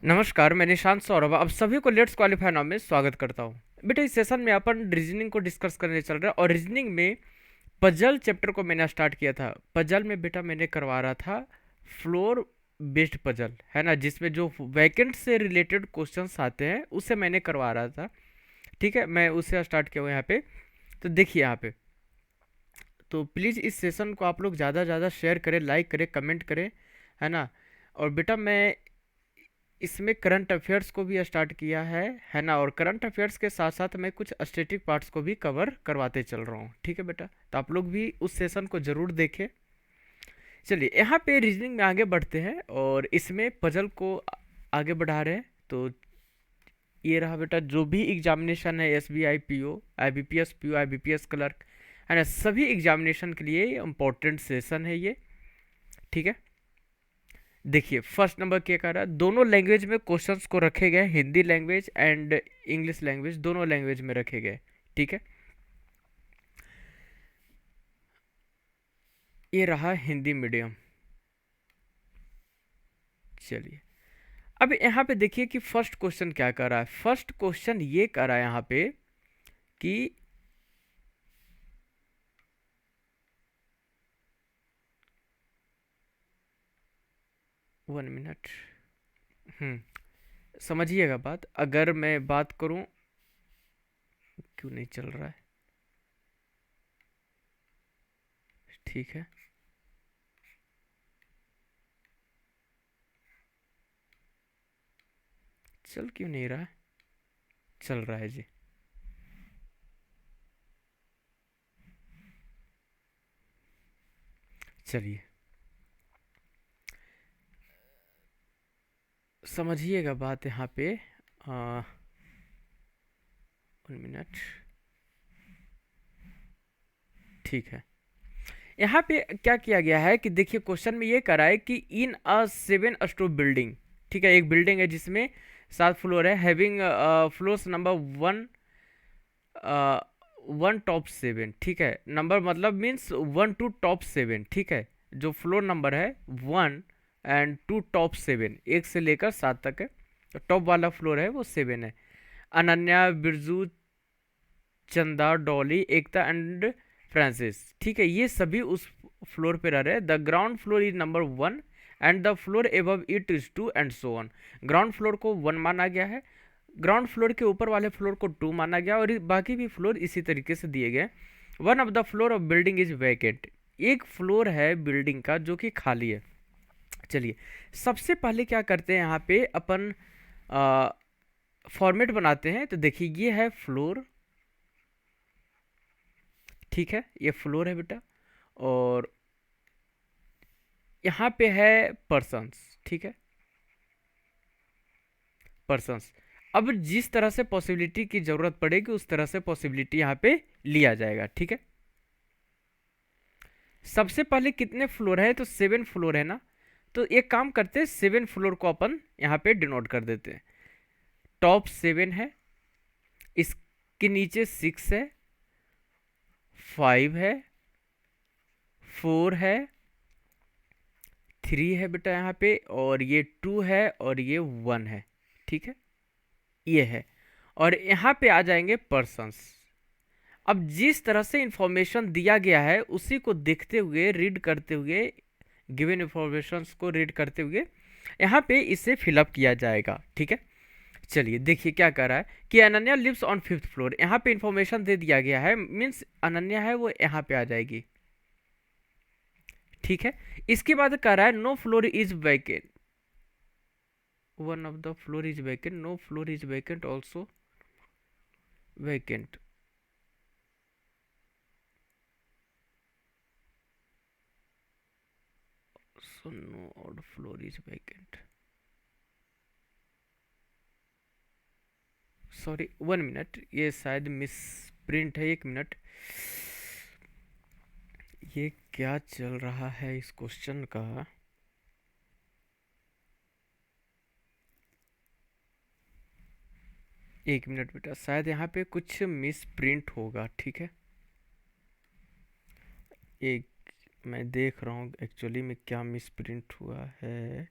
नमस्कार, मैं निशांत सौरभ आप सभी को लेट्स क्वालिफाई नाम में स्वागत करता हूँ। बेटा इस सेशन में अपन रीजनिंग को डिस्कस करने चल रहा है और रीजनिंग में पजल चैप्टर को मैंने स्टार्ट किया था। पजल में बेटा मैंने करवा रहा था फ्लोर बेस्ड पजल, है ना, जिसमें जो वैकेंट से रिलेटेड क्वेश्चंस आते हैं उसे मैंने करवा रहा था। ठीक है, मैं उससे स्टार्ट किया हूँ यहाँ पे। तो देखिए यहाँ पे, तो प्लीज़ इस सेशन को आप लोग ज़्यादा से ज़्यादा शेयर करें, लाइक करें, कमेंट करें, है ना। और बेटा मैं इसमें करंट अफेयर्स को भी स्टार्ट किया है ना। और करंट अफेयर्स के साथ साथ मैं कुछ स्टैटिक पार्ट्स को भी कवर करवाते चल रहा हूँ। ठीक है बेटा, तो आप लोग भी उस सेशन को जरूर देखें। चलिए यहाँ पे रीजनिंग में आगे बढ़ते हैं और इसमें पजल को आगे बढ़ा रहे हैं। तो ये रहा बेटा, जो भी एग्जामिनेशन है, S B I P O, I B P S P O, I B P S clerk, है ना, सभी एग्जामिनेशन के लिए इम्पोर्टेंट सेशन है ये। ठीक है, देखिए फर्स्ट नंबर क्या कर रहा है, दोनों लैंग्वेज में क्वेश्चंस को रखे गए, Hindi language and English language, दोनों लैंग्वेज में रखे गए। ठीक है, ये रहा हिंदी मीडियम। चलिए अब यहाँ पे देखिए कि फर्स्ट क्वेश्चन क्या कर रहा है। फर्स्ट क्वेश्चन ये कर रहा है यहाँ पे कि 1 मिनट, समझिएगा बात। अगर मैं बात करूं, क्यों नहीं चल रहा है, ठीक है, चल क्यों नहीं रहा है, चल रहा है जी। चलिए समझिएगा बात यहाँ पे। 1 मिनट, ठीक है। यहाँ पे क्या किया गया है कि देखिए क्वेश्चन में ये करा है कि इन अ 7 स्टोर बिल्डिंग, ठीक है, एक बिल्डिंग है जिसमें 7 फ्लोर है, हैविंग फ्लोर्स नंबर 1 टॉप 7। ठीक है, नंबर मतलब मीन्स 1 to टॉप 7। ठीक है, जो फ्लोर नंबर है 1 and 2 टॉप 7, एक से लेकर 7 तक है। तो टॉप वाला फ्लोर है वो 7 है। अनन्या, बिरजू, चंदा, डॉली, एकता एंड फ्रांसिस, ठीक है, ये सभी उस फ्लोर पे रह रहे हैं। The ground floor is number 1 and the floor above it is 2 and so on. Ground floor को 1 माना गया है, ग्राउंड फ्लोर के ऊपर वाले फ्लोर को 2 माना गया और बाकी भी फ्लोर इसी तरीके से दिए गए। One of the floor of building is vacant, एक फ्लोर है बिल्डिंग का जो कि खाली है। चलिए सबसे पहले क्या करते हैं, यहाँ पे अपन फॉर्मेट बनाते हैं। तो देखिए ये है फ्लोर, ठीक है, ये फ्लोर है बेटा, और यहाँ पे है पर्सन्स, ठीक है, पर्सन्स। अब जिस तरह से पॉसिबिलिटी की जरूरत पड़ेगी उस तरह से पॉसिबिलिटी यहाँ पे लिया जाएगा। ठीक है, सबसे पहले कितने फ्लोर है, तो 7 फ्लोर है ना। तो एक काम करते हैं, 7 फ्लोर को अपन यहाँ पे डिनोट कर देते हैं। टॉप 7 है, इसके नीचे 6 है, 5 है, 4 है, 3 है बेटा यहाँ पे, और ये 2 है और ये 1 है। ठीक है, ये है, और यहाँ पे आ जाएंगे पर्सन्स। अब जिस तरह से इंफॉर्मेशन दिया गया है उसी को देखते हुए, रीड करते हुए, गिवन इंफॉर्मेशंस को रीड करते हुए यहाँ पे इसे फिलअप किया जाएगा। ठीक है, चलिए देखिए क्या कर रहा है कि Ananya lives on 5th floor. यहाँ पे इंफॉर्मेशन दे दिया गया है, मीन्स अनन्या है वो यहाँ पे आ जाएगी। ठीक है, इसके बाद कह रहा है no floor is vacant, one of the floor is vacant, no floor is vacant also vacant, so no odd floor is vacant। Sorry 1 minute, ये शायद मिस प्रिंट है, 1 मिनट। ये क्या चल रहा है इस क्वेश्चन का, 1 मिनट बेटा, शायद यहाँ पे कुछ मिस प्रिंट होगा। ठीक है, एक मैं देख रहा हूँ एक्चुअली में क्या मिस प्रिंट हुआ है।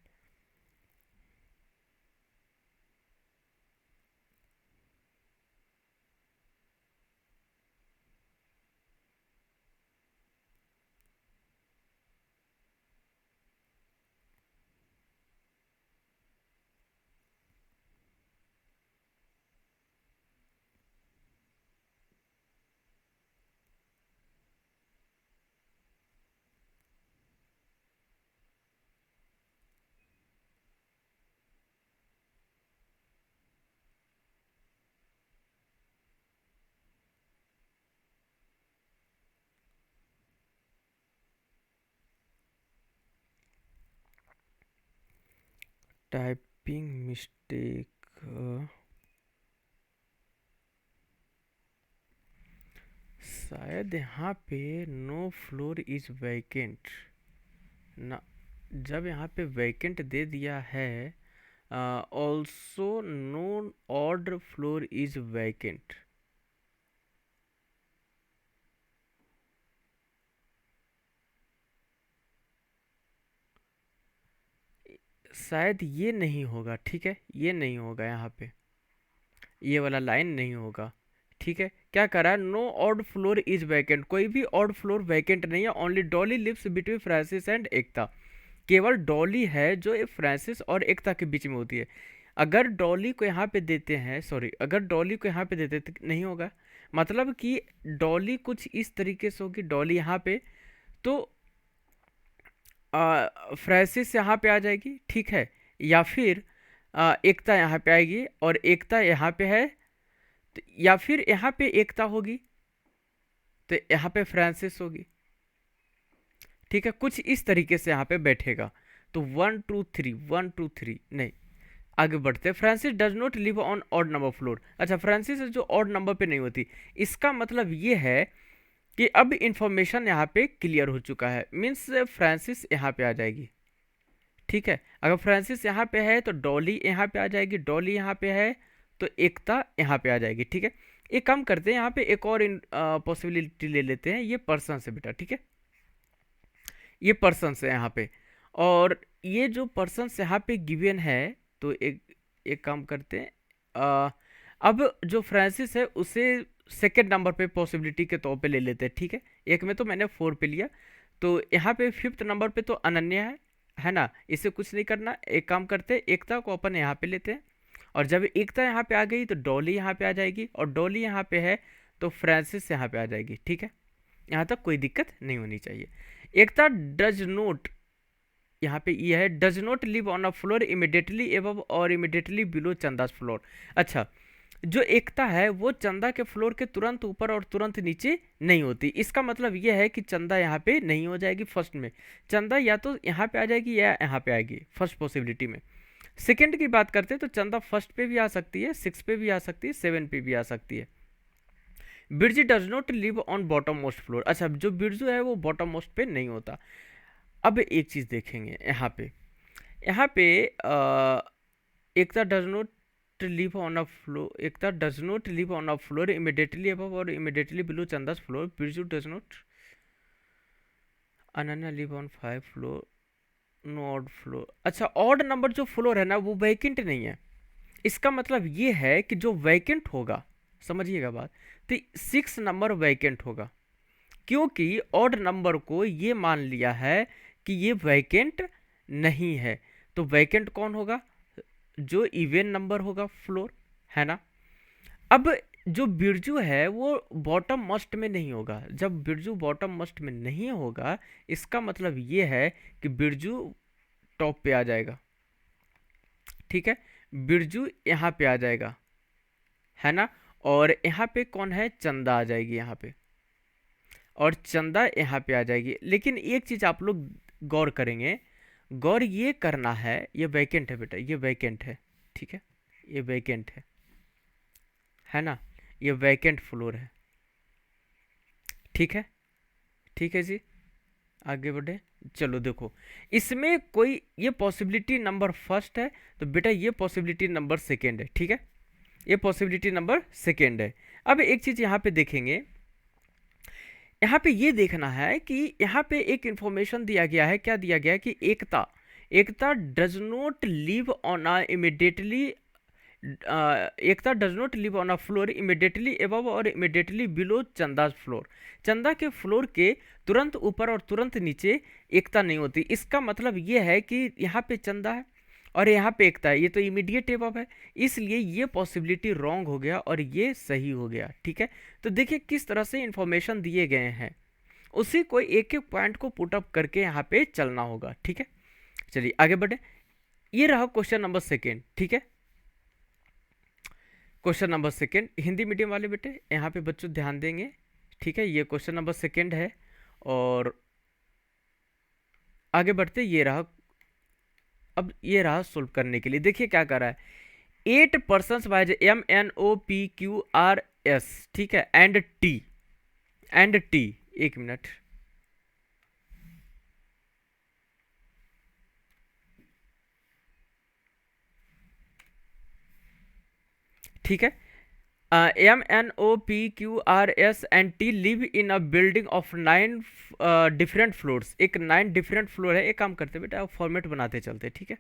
टाइपिंग मिस्टेक, शायद यहाँ पे नो फ्लोर इज वैकेंट ना, जब यहाँ पे वैकेंट दे दिया है, also no odd floor is vacant, शायद ये नहीं होगा। ठीक है, ये नहीं होगा, यहाँ पे ये वाला लाइन नहीं होगा। ठीक है, क्या करा है, no odd floor is vacant, कोई भी ऑड फ्लोर वैकेंट नहीं है, only Dolly lives between Francis and Ekta, केवल डॉली है जो फ्रांसिस और एकता के बीच में होती है। अगर डॉली को यहाँ पे देते हैं, सॉरी, अगर डॉली को यहाँ पे देते तो नहीं होगा, मतलब कि डॉली कुछ इस तरीके से होगी, डॉली यहाँ पे, तो फ्रांसिस यहाँ पे आ जाएगी। ठीक है, या फिर एकता यहाँ पे आएगी और एकता यहाँ पे है, तो या फिर यहाँ पे एकता होगी तो यहाँ पे फ्रांसिस होगी। ठीक है, कुछ इस तरीके से यहाँ पे बैठेगा। तो 1 2 3, 1 2 3 नहीं, आगे बढ़ते हैं। Francis does not live on odd number floor. अच्छा, फ्रांसिस जो ऑड नंबर पे नहीं होती, इसका मतलब ये है कि अब इंफॉर्मेशन यहाँ पे क्लियर हो चुका है, मीन्स फ्रांसिस यहाँ पे आ जाएगी। ठीक है, अगर फ्रांसिस यहाँ पे है तो डॉली यहाँ पे आ जाएगी, डॉली यहाँ पे है तो एकता यहाँ पे आ जाएगी। ठीक है, एक काम करते हैं, यहाँ पे एक और पॉसिबिलिटी ले लेते हैं, ये पर्सन से बेटा। ठीक है, ये पर्सन है यहाँ पे, और ये जो पर्सन यहाँ पे गिवन है, तो एक एक काम करते हैं, अब जो फ्रांसिस है उसे सेकंड नंबर पे पॉसिबिलिटी के तौर पे ले लेते हैं। ठीक है, एक में तो मैंने 4 पे लिया, तो यहाँ पे 5th नंबर पे तो अनन्या है ना, इसे कुछ नहीं करना। एक काम करते हैं, एकता को अपन यहाँ पे लेते हैं, और जब एकता यहाँ पे आ गई तो डॉली यहाँ पे आ जाएगी, और डॉली यहाँ पे है तो फ्रांसिस यहाँ पे आ जाएगी। ठीक है, यहाँ तक कोई दिक्कत नहीं होनी चाहिए। एकता डज नोट, यहाँ पे ये है, does not live on a floor immediately above और इमिडिएटली बिलो चंदास फ्लोर। अच्छा, जो एकता है वो चंदा के फ्लोर के तुरंत ऊपर और तुरंत नीचे नहीं होती, इसका मतलब ये है कि चंदा यहाँ पे नहीं हो जाएगी फर्स्ट में, चंदा या तो यहाँ पे आ जाएगी या यहाँ पे आएगी फर्स्ट पॉसिबिलिटी में। सेकंड की बात करते हैं तो चंदा फर्स्ट पे भी आ सकती है, 6 पे भी आ सकती है, 7 पे भी आ सकती है। Birju does not live on bottom most floor. अच्छा, जो बिरजू है वो बॉटम मोस्ट पे नहीं होता। अब एक चीज़ देखेंगे यहाँ पे, यहाँ पे Ekta does not live on a floor, Ekta does not live on a floor immediately above और immediately below Chanda's floor, Birju does not, Ananya live on 5 floor, no odd floor. अच्छा, ऑड नंबर जो फ्लोर है ना वो वैकेंट नहीं है, इसका मतलब ये है कि जो वैकेंट होगा, समझिएगा बात, तो 6 नंबर वैकेंट होगा, क्योंकि ऑड नंबर को ये मान लिया है कि ये वैकेंट नहीं है। तो वैकेंट कौन होगा, जो इवन नंबर होगा फ्लोर, है ना। अब जो बिरजू है वो बॉटम मस्ट में नहीं होगा, जब बिरजू बॉटम मस्ट में नहीं होगा इसका मतलब ये है कि बिरजू टॉप पे आ जाएगा। ठीक है, बिरजू यहाँ पे आ जाएगा, है ना, और यहाँ पे कौन है, चंदा आ जाएगी यहाँ पे, और चंदा यहाँ पे आ जाएगी। लेकिन एक चीज आप लोग गौर करेंगे, गौर ये करना है, ये वैकेंट है बेटा, ये वैकेंट है। ठीक है, ये वैकेंट है ना, ये वैकेंट फ्लोर है। ठीक है, ठीक है जी, आगे बढ़े। चलो देखो, इसमें कोई ये पॉसिबिलिटी नंबर फर्स्ट है, तो बेटा ये पॉसिबिलिटी नंबर सेकेंड है। ठीक है, ये पॉसिबिलिटी नंबर सेकेंड है। अब एक चीज यहाँ पे देखेंगे, यहाँ पे ये देखना है कि यहाँ पे एक इंफॉर्मेशन दिया गया है, क्या दिया गया है कि Ekta, Ekta does not live on a immediately, Ekta does not live on a floor immediately above और immediately below Chanda floor, Chanda के फ्लोर के तुरंत ऊपर और तुरंत नीचे एकता नहीं होती। इसका मतलब ये है कि यहाँ पे चंदा है और यहाँ पे एकता है, ये तो इमीडिएट एबव है, इसलिए ये पॉसिबिलिटी रॉन्ग हो गया और ये सही हो गया। ठीक है, तो देखिए किस तरह से इंफॉर्मेशन दिए गए हैं, उसी को एक एक पॉइंट को पुट अप करके यहाँ पे चलना होगा। ठीक है, चलिए आगे बढ़े। ये रहा क्वेश्चन नंबर सेकेंड। ठीक है, question number second, Hindi medium वाले बेटे यहाँ पे बच्चों ध्यान देंगे। ठीक है, ये क्वेश्चन नंबर सेकेंड है, और आगे बढ़ते, ये रहा अब ये रहा सोल्व करने के लिए, देखिए क्या कर रहा है। 8 पर्सन बाय MNOPQRS, ठीक है, एंड टी, एक मिनट, ठीक है। MNOPQRS and T live in a building of 9 different floors, एक 9 डिफरेंट फ्लोर है। एक काम करते बेटा, फॉर्मेट बनाते चलते, ठीक है।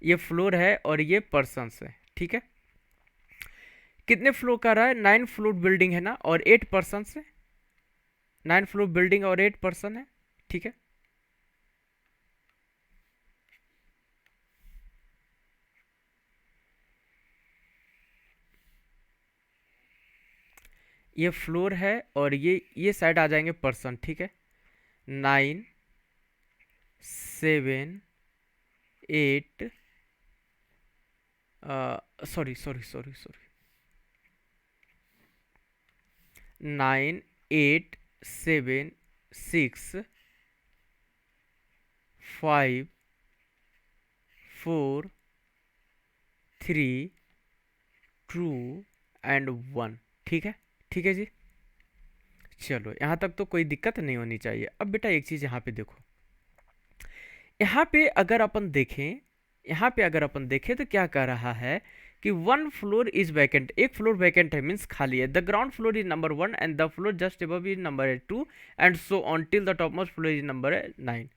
ये फ्लोर है और ये पर्सन्स है, ठीक है। कितने फ्लोर का रहा है? 9 फ्लोर बिल्डिंग है ना, और 8 पर्सन्स है। 9 फ्लोर बिल्डिंग और 8 पर्सन है, ठीक है। ये फ्लोर है और ये साइड आ जाएंगे पर्सन, ठीक है। 9 7 8, sorry sorry sorry sorry, 9 8 7 6 5 4 3 2 and 1, ठीक है। ठीक है जी, चलो यहाँ तक तो कोई दिक्कत नहीं होनी चाहिए। अब बेटा एक चीज़ यहाँ पे देखो, यहाँ पे अगर अपन देखें, यहाँ पे अगर अपन देखें तो क्या कह रहा है कि 1 फ्लोर इज वैकेंट, एक फ्लोर वैकेंट है, मीन्स खाली है। The ground floor is number 1 and the floor just above is number 2 and so on till the top most floor is number 9।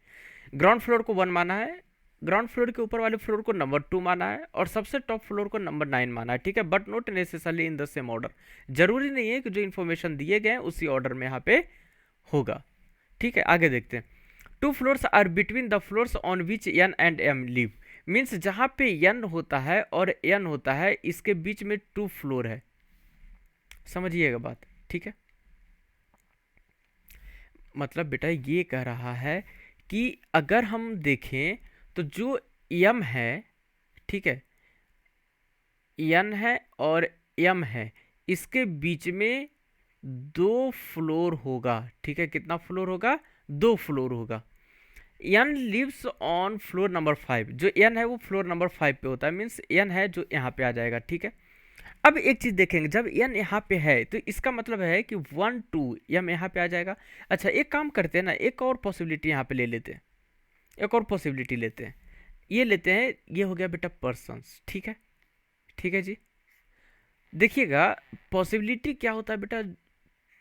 Ground floor को 1 माना है, ग्राउंड फ्लोर के ऊपर वाले फ्लोर को नंबर 2 माना है, और सबसे टॉप फ्लोर को नंबर 9 माना है, ठीक है। But not necessarily in the same order, जरूरी नहीं है कि जो इन्फॉर्मेशन दिए गए उसी ऑर्डर में यहाँ पे होगा, ठीक है। आगे देखते हैं। 2 floors are between the floors on which N and M live, means जहाँ पे एन होता है और एन होता है, इसके बीच में 2 फ्लोर है, समझिएगा बात, ठीक है। मतलब बेटा ये कह रहा है कि अगर हम देखें तो जो यम है, ठीक है, एन है और एम है, इसके बीच में 2 फ्लोर होगा, ठीक है। कितना फ्लोर होगा? 2 फ्लोर होगा। N lives on floor number 5, जो एन है वो फ्लोर नंबर 5 पे होता है, मीन्स एन है जो यहाँ पे आ जाएगा, ठीक है। अब एक चीज देखेंगे, जब एन यहाँ पे है तो इसका मतलब है कि 1 2 एम यहाँ पे आ जाएगा। अच्छा एक काम करते हैं ना, एक और पॉसिबिलिटी यहाँ पे ले लेते हैं, एक और पॉसिबिलिटी लेते हैं, ये लेते हैं, ये हो गया बेटा पर्सन्स, ठीक है। ठीक है जी, देखिएगा पॉसिबिलिटी क्या होता है बेटा,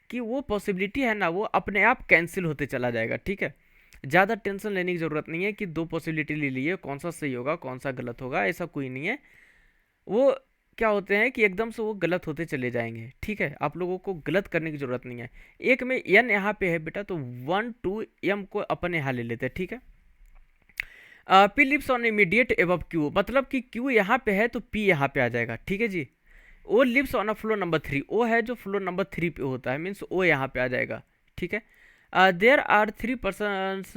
कि वो पॉसिबिलिटी है ना, वो अपने आप कैंसिल होते चला जाएगा, ठीक है। ज़्यादा टेंशन लेने की ज़रूरत नहीं है कि 2 पॉसिबिलिटी ले लिए, कौन सा सही होगा कौन सा गलत होगा, ऐसा कोई नहीं है। वो क्या होते हैं कि एकदम से वो गलत होते चले जाएंगे, ठीक है। आप लोगों को गलत करने की ज़रूरत नहीं है। एक में एन यहाँ पे है बेटा, तो 1 2 एम को अपन यहाँ ले लेते हैं, ठीक है। P lives on immediate above Q, मतलब कि क्यू यहाँ पे है तो पी यहाँ पे आ जाएगा, ठीक है जी। O lives on a floor number 3, O है जो फ्लोर नंबर 3 पे होता है, मीन्स ओ यहाँ पे आ जाएगा, ठीक है। There are 3 persons,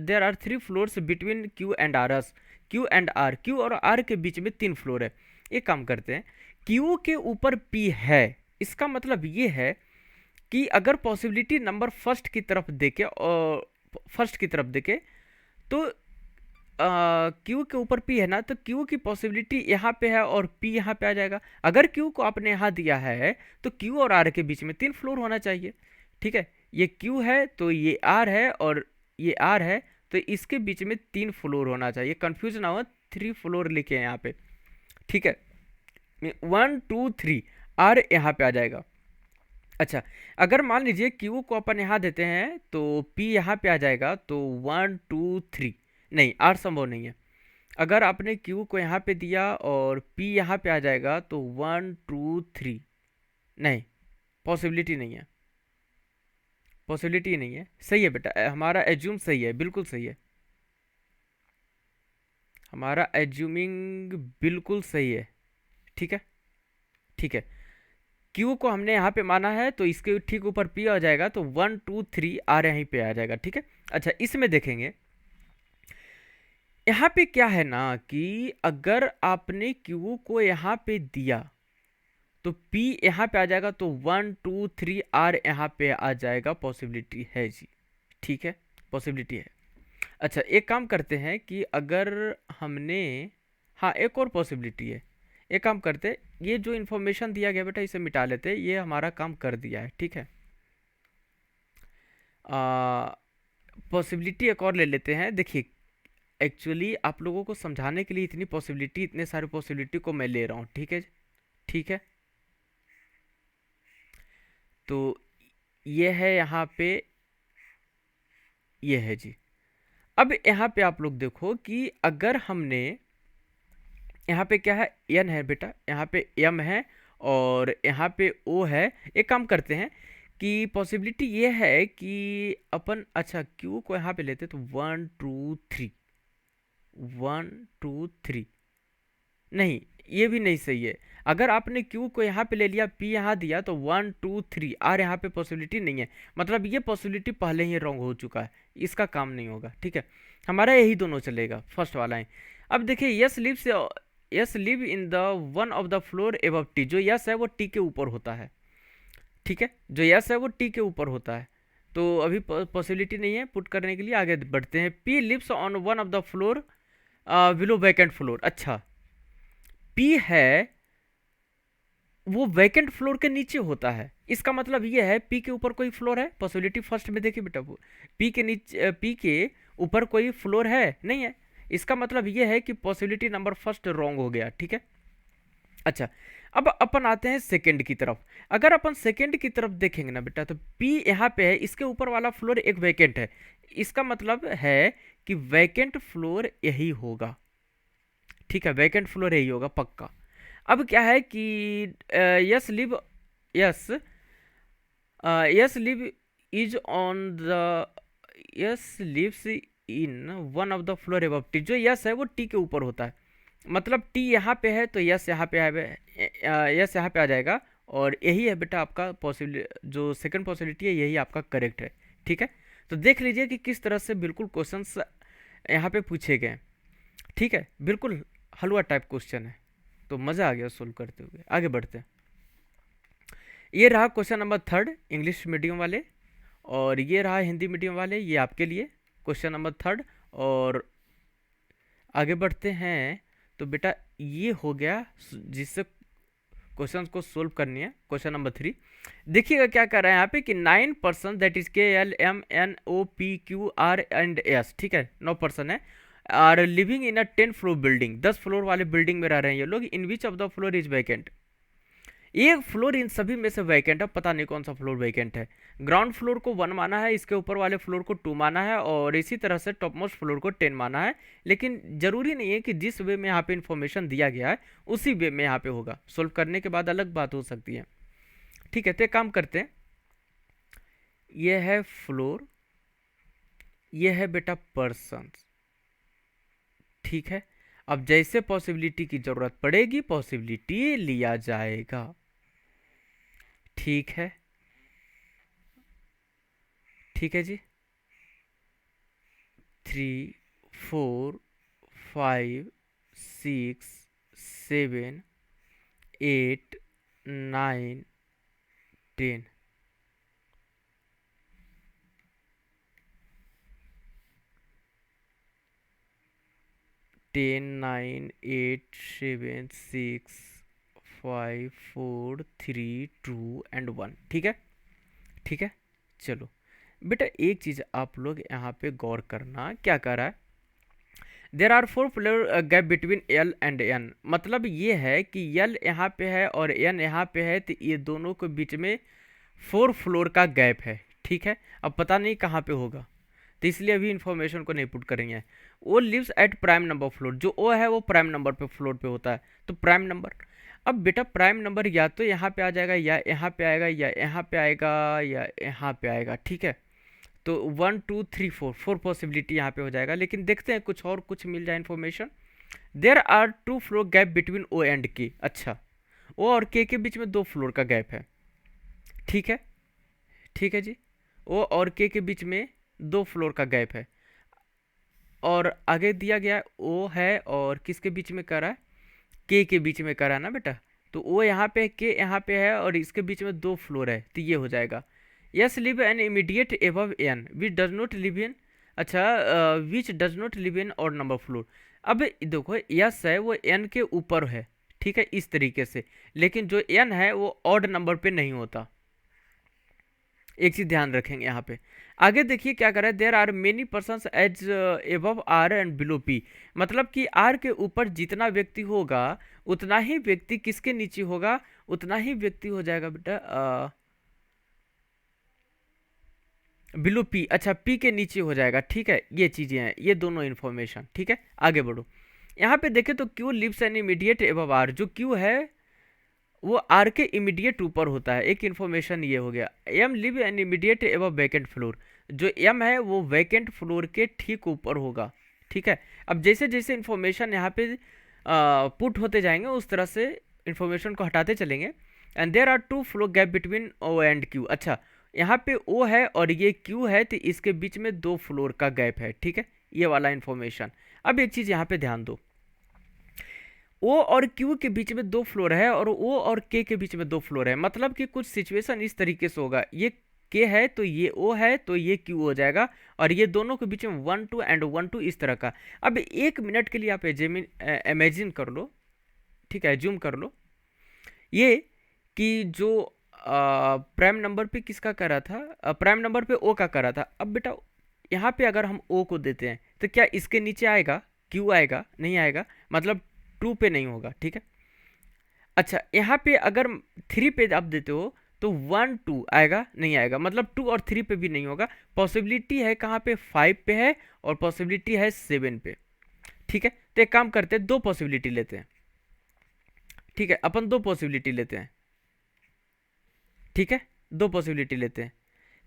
there are 3 floors between Q and R S, Q and R, Q और आर के बीच में 3 फ्लोर है। एक काम करते हैं, क्यू के ऊपर पी है, इसका मतलब ये है कि अगर पॉसिबिलिटी नंबर फर्स्ट की तरफ देखे, और फर्स्ट की तरफ देखे तो क्यू के ऊपर पी है ना, तो क्यू की पॉसिबिलिटी यहाँ पे है और पी यहाँ पे आ जाएगा। अगर क्यू को आपने यहाँ दिया है तो क्यू और आर के बीच में 3 फ्लोर होना चाहिए, ठीक है। ये क्यू है तो ये आर है और ये आर है, तो इसके बीच में 3 फ्लोर होना चाहिए, कंफ्यूज ना हो, 3 फ्लोर लिखे हैं यहाँ पे, ठीक है। 1 2 3 आर यहाँ पे आ जाएगा। अच्छा अगर मान लीजिए क्यू को अपन यहाँ देते हैं तो पी यहाँ पे आ जाएगा, तो 1 2 3, नहीं आर संभव नहीं है। अगर आपने क्यू को यहाँ पे दिया और पी यहाँ पे आ जाएगा तो 1 2 3, नहीं पॉसिबिलिटी नहीं है, पॉसिबिलिटी नहीं है। सही है बेटा, हमारा एज्यूम सही है, बिल्कुल सही है, हमारा एज्यूमिंग बिल्कुल सही है, ठीक है। ठीक है, क्यू को हमने यहाँ पे माना है तो इसके ठीक ऊपर पी आ जाएगा, तो 1 2 3 आर यहीं पे आ जाएगा, ठीक है। अच्छा इसमें देखेंगे, यहाँ पे क्या है ना कि अगर आपने क्यू को यहाँ पे दिया तो P यहाँ पे आ जाएगा, तो 1 2 3 R यहाँ पे आ जाएगा, पॉसिबिलिटी है जी, ठीक है, पॉसिबिलिटी है। अच्छा, एक काम करते हैं कि अगर हमने, हाँ एक और पॉसिबिलिटी है। एक काम करते, ये जो इन्फॉर्मेशन दिया गया बेटा इसे मिटा लेते, ये हमारा काम कर दिया है, ठीक है। पॉसिबिलिटी एक और ले लेते हैं। देखिए, एक्चुअली आप लोगों को समझाने के लिए इतनी पॉसिबिलिटी, इतने सारे पॉसिबिलिटी को मैं ले रहा हूँ, ठीक है। ठीक है, तो ये है यहाँ पे, ये है जी। अब यहाँ पे आप लोग देखो कि अगर हमने, यहाँ पे क्या है, एन है बेटा, यहाँ पे एम है और यहाँ पे ओ है। एक काम करते हैं कि पॉसिबिलिटी ये है कि अपन, अच्छा क्यू को यहाँ पे लेते तो 1 2 3, 1 2 3, नहीं ये भी नहीं सही है। अगर आपने क्यू को यहाँ पे ले लिया, पी यहाँ दिया, तो 1 2 3, आर यहाँ पे पॉसिबिलिटी नहीं है, मतलब ये पॉसिबिलिटी पहले ही रॉन्ग हो चुका है, इसका काम नहीं होगा, ठीक है। हमारा यही दोनों चलेगा, फर्स्ट वाला है। अब देखिए, yes live in the one of the floor above T, जो यस है वो टी के ऊपर होता है, ठीक है। जो यस है वो टी के ऊपर होता है, तो अभी पॉसिबिलिटी नहीं है पुट करने के लिए, आगे बढ़ते हैं। P lives on one of the floor below vacant floor. अच्छा, पी है वो वैकेंट फ्लोर के नीचे होता है, इसका मतलब ये है पी के ऊपर कोई फ्लोर है। पॉसिबिलिटी फर्स्ट में देखिए बेटा, वो पी के नीचे, पी के ऊपर कोई फ्लोर है नहीं है, इसका मतलब ये है कि पॉसिबिलिटी नंबर फर्स्ट रॉन्ग हो गया, ठीक है। अच्छा, अब अपन आते हैं सेकंड की तरफ। अगर अपन सेकंड की तरफ देखेंगे ना बेटा, तो पी यहाँ पे है, इसके ऊपर वाला फ्लोर एक वैकेंट है, इसका मतलब है कि वैकेंट फ्लोर यही होगा, ठीक है। वैकेंट फ्लोर यही होगा पक्का। अब क्या है कि S live, S S live is on the, S lives in one of the floor above T, जो यस है वो टी के ऊपर होता है, मतलब टी यहाँ पे है तो यस यहाँ पे है, यस यहाँ पे आ जाएगा, और यही है बेटा आपका पॉसिबिलिटी, जो सेकंड पॉसिबिलिटी है यही आपका करेक्ट है, ठीक है। तो देख लीजिए कि किस तरह से बिल्कुल क्वेश्चंस यहाँ पे पूछे गए हैं, ठीक है। बिल्कुल हलवा टाइप क्वेश्चन है, तो मज़ा आ गया सोल्व करते हुए। आगे बढ़ते हैं। ये रहा question number third English medium वाले, और ये रहा हिंदी मीडियम वाले, ये आपके लिए क्वेश्चन नंबर थर्ड। और आगे बढ़ते हैं, तो बेटा ये हो गया जिससे क्वेश्चन को सोल्व करनी है। क्वेश्चन नंबर 3 देखिएगा क्या कर रहा है यहाँ पे कि 9 person, that is KLMNOPQR and S, ठीक है, 9 पर्सन है, are living in a 10 floor building, 10 floor वाले बिल्डिंग में रह रहे हैं ये लोग। In which of the floor is vacant, एक फ्लोर इन सभी में से वैकेंट है, पता नहीं कौन सा फ्लोर वैकेंट है। ग्राउंड फ्लोर को 1 माना है, इसके ऊपर वाले फ्लोर को 2 माना है, और इसी तरह से टॉप मोस्ट फ्लोर को 10 माना है। लेकिन जरूरी नहीं है कि जिस वे में यहाँ पे इंफॉर्मेशन दिया गया है उसी वे में यहाँ पे होगा, सोल्व करने के बाद अलग बात हो सकती है, ठीक है। तो एक काम करते हैं, ये है फ्लोर, ये है बेटा पर्सन, ठीक है। अब जैसे पॉसिबिलिटी की जरूरत पड़ेगी पॉसिबिलिटी लिया जाएगा, ठीक है, ठीक है जी। 3 4 5 6 7 8 9 10, 10 9 8 7 6 5 4 3 2 एंड 1, ठीक है, ठीक है। चलो बेटा एक चीज़ आप लोग यहाँ पे गौर करना, क्या कर रहा है, there are 4 floor gap between L and N, मतलब ये है कि एल यहाँ पे है और एन यहाँ पे है, तो ये दोनों के बीच में 4 फ्लोर का गैप है, ठीक है। अब पता नहीं कहाँ पे होगा, तो इसलिए अभी इंफॉर्मेशन को नहीं पुट करेंगे। वो lives at prime number floor, जो ओ है वो प्राइम नंबर पे फ्लोर पे होता है, तो प्राइम नंबर, अब बेटा प्राइम नंबर या तो यहाँ पे आ जाएगा, या यहाँ पे आएगा, या यहाँ पे आएगा, या यहाँ पे आएगा, ठीक है। तो 1 2 3 4 4 पॉसिबिलिटी यहाँ पे हो जाएगा, लेकिन देखते हैं कुछ और कुछ मिल जाए information. There are 2 floor gap between O and K, अच्छा ओ और के बीच में 2 फ्लोर का गैप है, ठीक है, ठीक है जी। ओ और के बीच में 2 फ्लोर का गैप है, और आगे दिया गया ओ है और किसके बीच में करा है, के बीच में करा ना बेटा, तो ओ यहाँ पे, के यहाँ पे है, और इसके बीच में 2 फ्लोर है, तो ये हो जाएगा S live N immediate above N which does not live in अच्छा, which does not live in odd number floor. अब देखो यस है वो एन के ऊपर है, ठीक है, इस तरीके से, लेकिन जो एन है वो ऑड नंबर पे नहीं होता। एक चीज ध्यान रखेंगे यहाँ पे। आगे देखिए क्या कर रहा है, there are many person as above R and below P. मतलब कि आर के ऊपर जितना व्यक्ति होगा उतना ही व्यक्ति किसके नीचे होगा, उतना ही व्यक्ति हो जाएगा बेटा बिलो पी। अच्छा, पी के नीचे हो जाएगा, ठीक है, ये चीजें हैं, ये दोनों इन्फॉर्मेशन, ठीक है। आगे बढ़ो, यहाँ पे देखें तो Q lives in immediate above R. जो क्यू है वो आर के इमीडिएट ऊपर होता है, एक इन्फॉर्मेशन ये हो गया। M live N immediate above vacant floor. जो एम है वो वैकेंट फ्लोर के ठीक ऊपर होगा, ठीक है। अब जैसे जैसे इन्फॉर्मेशन यहाँ पे पुट होते जाएंगे उस तरह से इन्फॉर्मेशन को हटाते चलेंगे। And there are two floor gap between O and Q. अच्छा, यहाँ पे ओ है और ये क्यू है, तो इसके बीच में 2 फ्लोर का गैप है, ठीक है, ये वाला इन्फॉर्मेशन। अब एक चीज़ यहाँ पे ध्यान दो, ओ और क्यू के बीच में 2 फ्लोर है और ओ और के के बीच में 2 फ्लोर है। मतलब कि कुछ सिचुएशन इस तरीके से होगा, ये के है तो ये ओ है तो ये क्यू हो जाएगा, और ये दोनों के बीच में 1 2 एंड 1 2 इस तरह का। अब 1 मिनट के लिए आप इमेजिन कर लो, ठीक है, जूम कर लो, ये कि जो प्राइम नंबर पे किसका कर रहा था, प्राइम नंबर पे ओ का कर रहा था। अब बेटा यहाँ पे अगर हम ओ को देते हैं तो क्या इसके नीचे आएगा, क्यू आएगा, नहीं आएगा, मतलब 2 पे नहीं होगा, ठीक है। अच्छा, यहाँ पे अगर 3 पे आप देते हो तो 1 2 आएगा, नहीं आएगा, मतलब 2 और 3 पे भी नहीं होगा। पॉसिबिलिटी है कहाँ पे, 5 पे है, और पॉसिबिलिटी है 7 पे, ठीक है। तो एक काम करते हैं, 2 पॉसिबिलिटी लेते हैं, ठीक है, अपन 2 पॉसिबिलिटी लेते हैं, ठीक है, 2 पॉसिबिलिटी लेते हैं।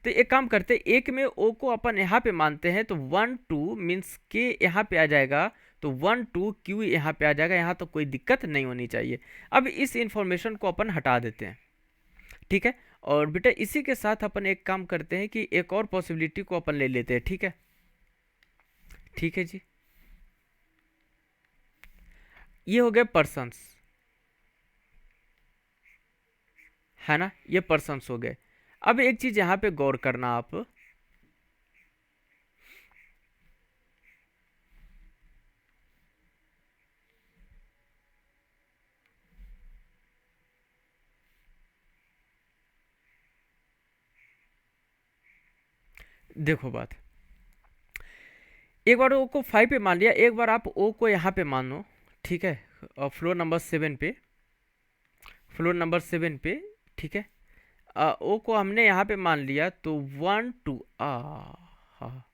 तो एक काम करते हैं, एक में ओ को अपन यहाँ पे मानते हैं तो 1 2 मीन्स के यहाँ पे आ जाएगा, तो 1 2 क्यू यहाँ पे आ जाएगा, यहाँ तो कोई दिक्कत नहीं होनी चाहिए। अब इस इंफॉर्मेशन को अपन हटा देते हैं, ठीक है। और बेटा इसी के साथ अपन एक काम करते हैं कि एक और पॉसिबिलिटी को अपन ले लेते हैं, ठीक है, ठीक है जी। ये हो गए पर्सन्स, है ना, ये पर्सन्स हो गए। अब एक चीज यहाँ पे गौर करना आप, देखो बात, एक बार ओ को 5 पे मान लिया, एक बार आप ओ को यहाँ पे मानो, ठीक है, और फ्लोर नंबर 7 पे, फ्लोर नंबर 7 पे, ठीक है। ओ को हमने यहाँ पे मान लिया तो 1 2 हाँ,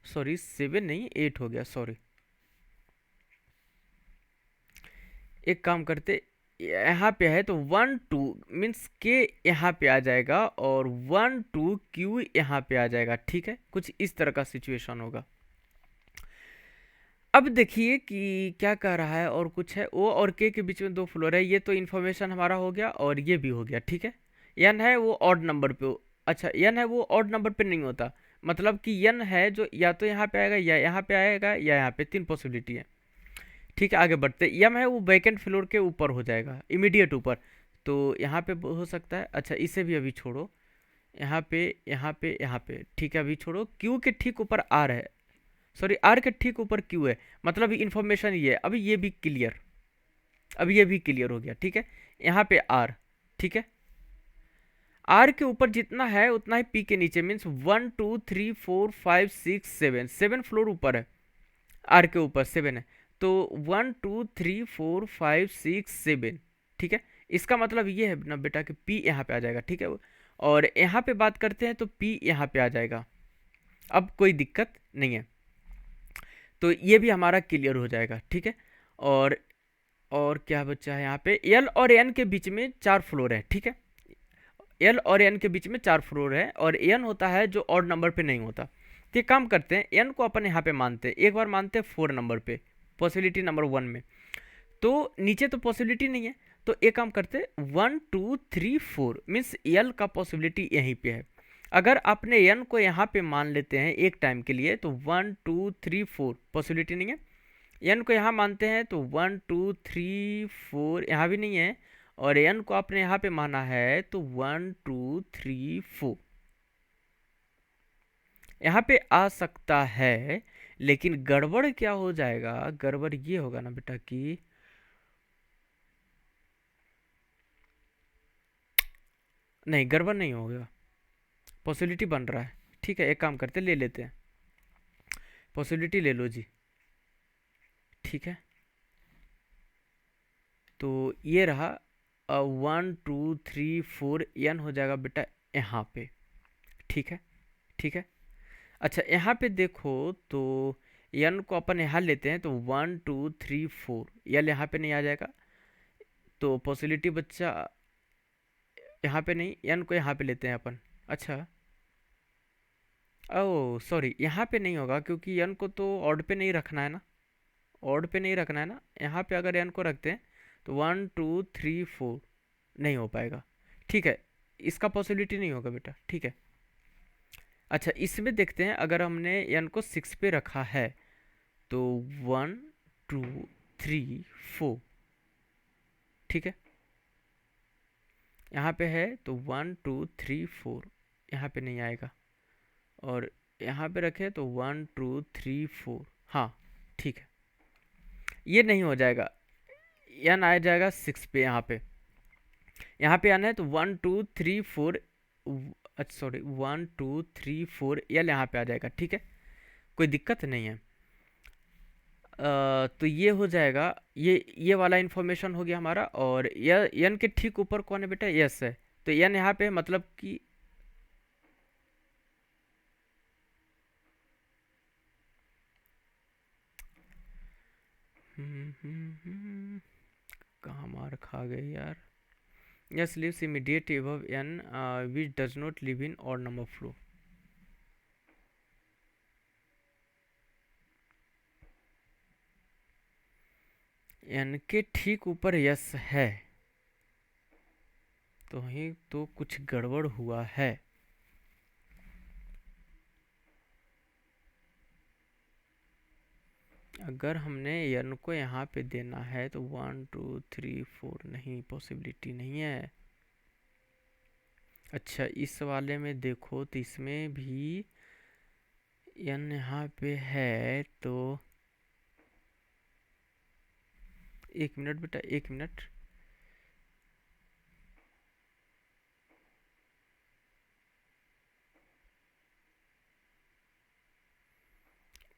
सॉरी 7 नहीं 8 हो गया, सॉरी। एक काम करते, यहाँ पे है तो 1 2 मीन्स के यहाँ पे आ जाएगा, और 1 2 क्यू यहाँ पे आ जाएगा, ठीक है, कुछ इस तरह का सिचुएशन होगा। अब देखिए कि क्या कह रहा है, और कुछ है, ओ और के बीच में 2 फ्लोर है, ये तो इन्फॉर्मेशन हमारा हो गया, और ये भी हो गया, ठीक है। एन है वो ऑड नंबर पे अच्छा, एन है वो ऑड नंबर पे नहीं होता, मतलब कि एन है जो या तो यहाँ पे आएगा या यहाँ पे आएगा या यहाँ पे, 3 पॉसिबिलिटी है, ठीक है। आगे बढ़ते, एम है वो वैकेंट फ्लोर के ऊपर हो जाएगा, इमीडिएट ऊपर, तो यहाँ पे हो सकता है। अच्छा, इसे भी अभी छोड़ो, यहाँ पे यहाँ पे यहाँ पे, ठीक है, अभी छोड़ो। क्यू के ठीक ऊपर आर है, सॉरी आर के ठीक ऊपर क्यू है, मतलब इन्फॉर्मेशन ये है। अभी ये भी क्लियर, अभी ये भी क्लियर हो गया, ठीक है। यहाँ पे आर, ठीक है, आर के ऊपर जितना है उतना ही पी के नीचे, मीन्स 1 2 3 4 5 6 7, 7 फ्लोर ऊपर है, आर के ऊपर 7 है, तो 1 2 3 4 5 6 7, ठीक है। इसका मतलब ये है ना बेटा कि पी यहाँ पे आ जाएगा, ठीक है। और यहाँ पे बात करते हैं तो पी यहाँ पे आ जाएगा, अब कोई दिक्कत नहीं है, तो ये भी हमारा क्लियर हो जाएगा, ठीक है। और क्या बच्चा है, यहाँ पे एल और एन के बीच में 4 फ्लोर है, ठीक है। एल और एन के बीच में 4 फ्लोर है, और एन होता है जो ऑड नंबर पे नहीं होता। तो एक काम करते हैं, एन को अपन यहाँ पे मानते हैं, एक बार मानते हैं 4 नंबर पे, पॉसिबिलिटी नंबर 1 में, तो नीचे तो पॉसिबिलिटी नहीं है, तो एक काम करते हैं 1 2 3 4 मीन्स एल का पॉसिबिलिटी यहीं पे है। अगर आपने एन को यहाँ पे मान लेते हैं एक टाइम के लिए, तो 1 2 3 4 पॉसिबिलिटी नहीं है। एन को यहाँ मानते हैं तो 1 2 3 4 यहाँ भी नहीं है, और एन को आपने यहाँ पे माना है तो 1 2 3 4 यहाँ पे आ सकता है, लेकिन गड़बड़ क्या हो जाएगा, गड़बड़ ये होगा ना बेटा कि नहीं, गड़बड़ नहीं होगा, पॉसिबिलिटी बन रहा है। ठीक है, एक काम करते, ले लेते हैं, पॉसिबिलिटी ले लो जी। ठीक है, तो ये रहा 1 2 3 4 एन हो जाएगा बेटा यहाँ पे। ठीक है, ठीक है। अच्छा, यहाँ पे देखो तो एन को अपन यहाँ लेते हैं तो 1 2 3 4 एल यहाँ पे नहीं आ जाएगा, तो पॉसिबिलिटी बच्चा यहाँ पे नहीं, एन को यहाँ पे लेते हैं अपन। अच्छा, ओह सॉरी, यहाँ पे नहीं होगा क्योंकि एन को तो ऑड पे नहीं रखना है ना, ऑड पे नहीं रखना है ना। यहाँ पे अगर एन को रखते हैं तो 1 2 3 4 नहीं हो पाएगा। ठीक है, इसका पॉसिबिलिटी नहीं होगा बेटा। ठीक है, अच्छा इसमें देखते हैं, अगर हमने एन को 6 पे रखा है तो 1 2 3 4। ठीक है, यहाँ पे है तो 1 2 3 4 यहाँ पे नहीं आएगा, और यहाँ पे रखे तो 1 2 3 4। हाँ, ठीक है, ये नहीं हो जाएगा, एन आ जाएगा 6 पे। यहाँ पे आना है तो 1 2 3 4, अच्छा सॉरी 1 2 3 4 एल यहाँ पे आ जाएगा। ठीक है, कोई दिक्कत नहीं है। तो ये हो जाएगा, ये वाला इन्फॉर्मेशन हो गया हमारा। और एन के ठीक ऊपर कौन है बेटा, यस है, तो एन यहाँ पे मतलब कि कहाँ मार खा गए यार। S lives immediate above n which does not live in odd number flow। n के ठीक ऊपर यस है, तो ही तो कुछ गड़बड़ हुआ है। अगर हमने n को यहाँ पे देना है तो 1 2 3 4 नहीं, पॉसिबिलिटी नहीं है। अच्छा, इस वाले में देखो तो इसमें भी n यहाँ पे है, तो 1 मिनट बेटा, 1 मिनट।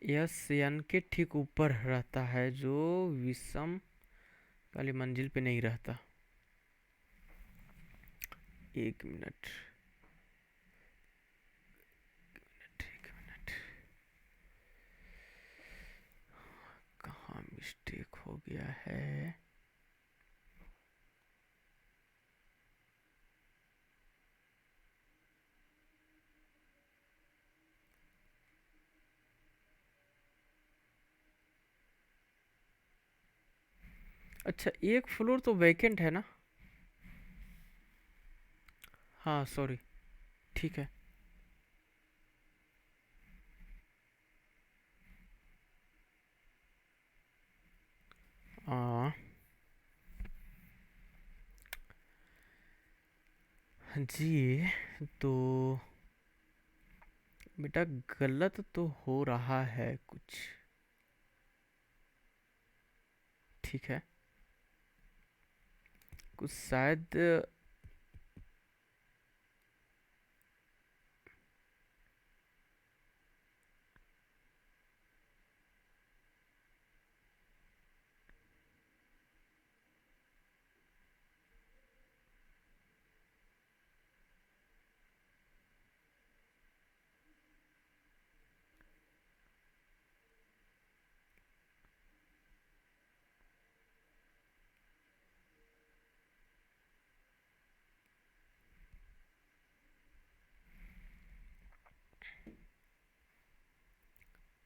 यस n के ठीक ऊपर रहता है, जो विषम वाली मंजिल पे नहीं रहता। 1 मिनट, 1 मिनट, कहाँ मिस्टेक हो गया है। अच्छा, एक फ्लोर तो वैकेंट है ना। हाँ सॉरी, ठीक है। हाँ जी, तो बेटा गलत तो हो रहा है कुछ। ठीक है, कुछ शायद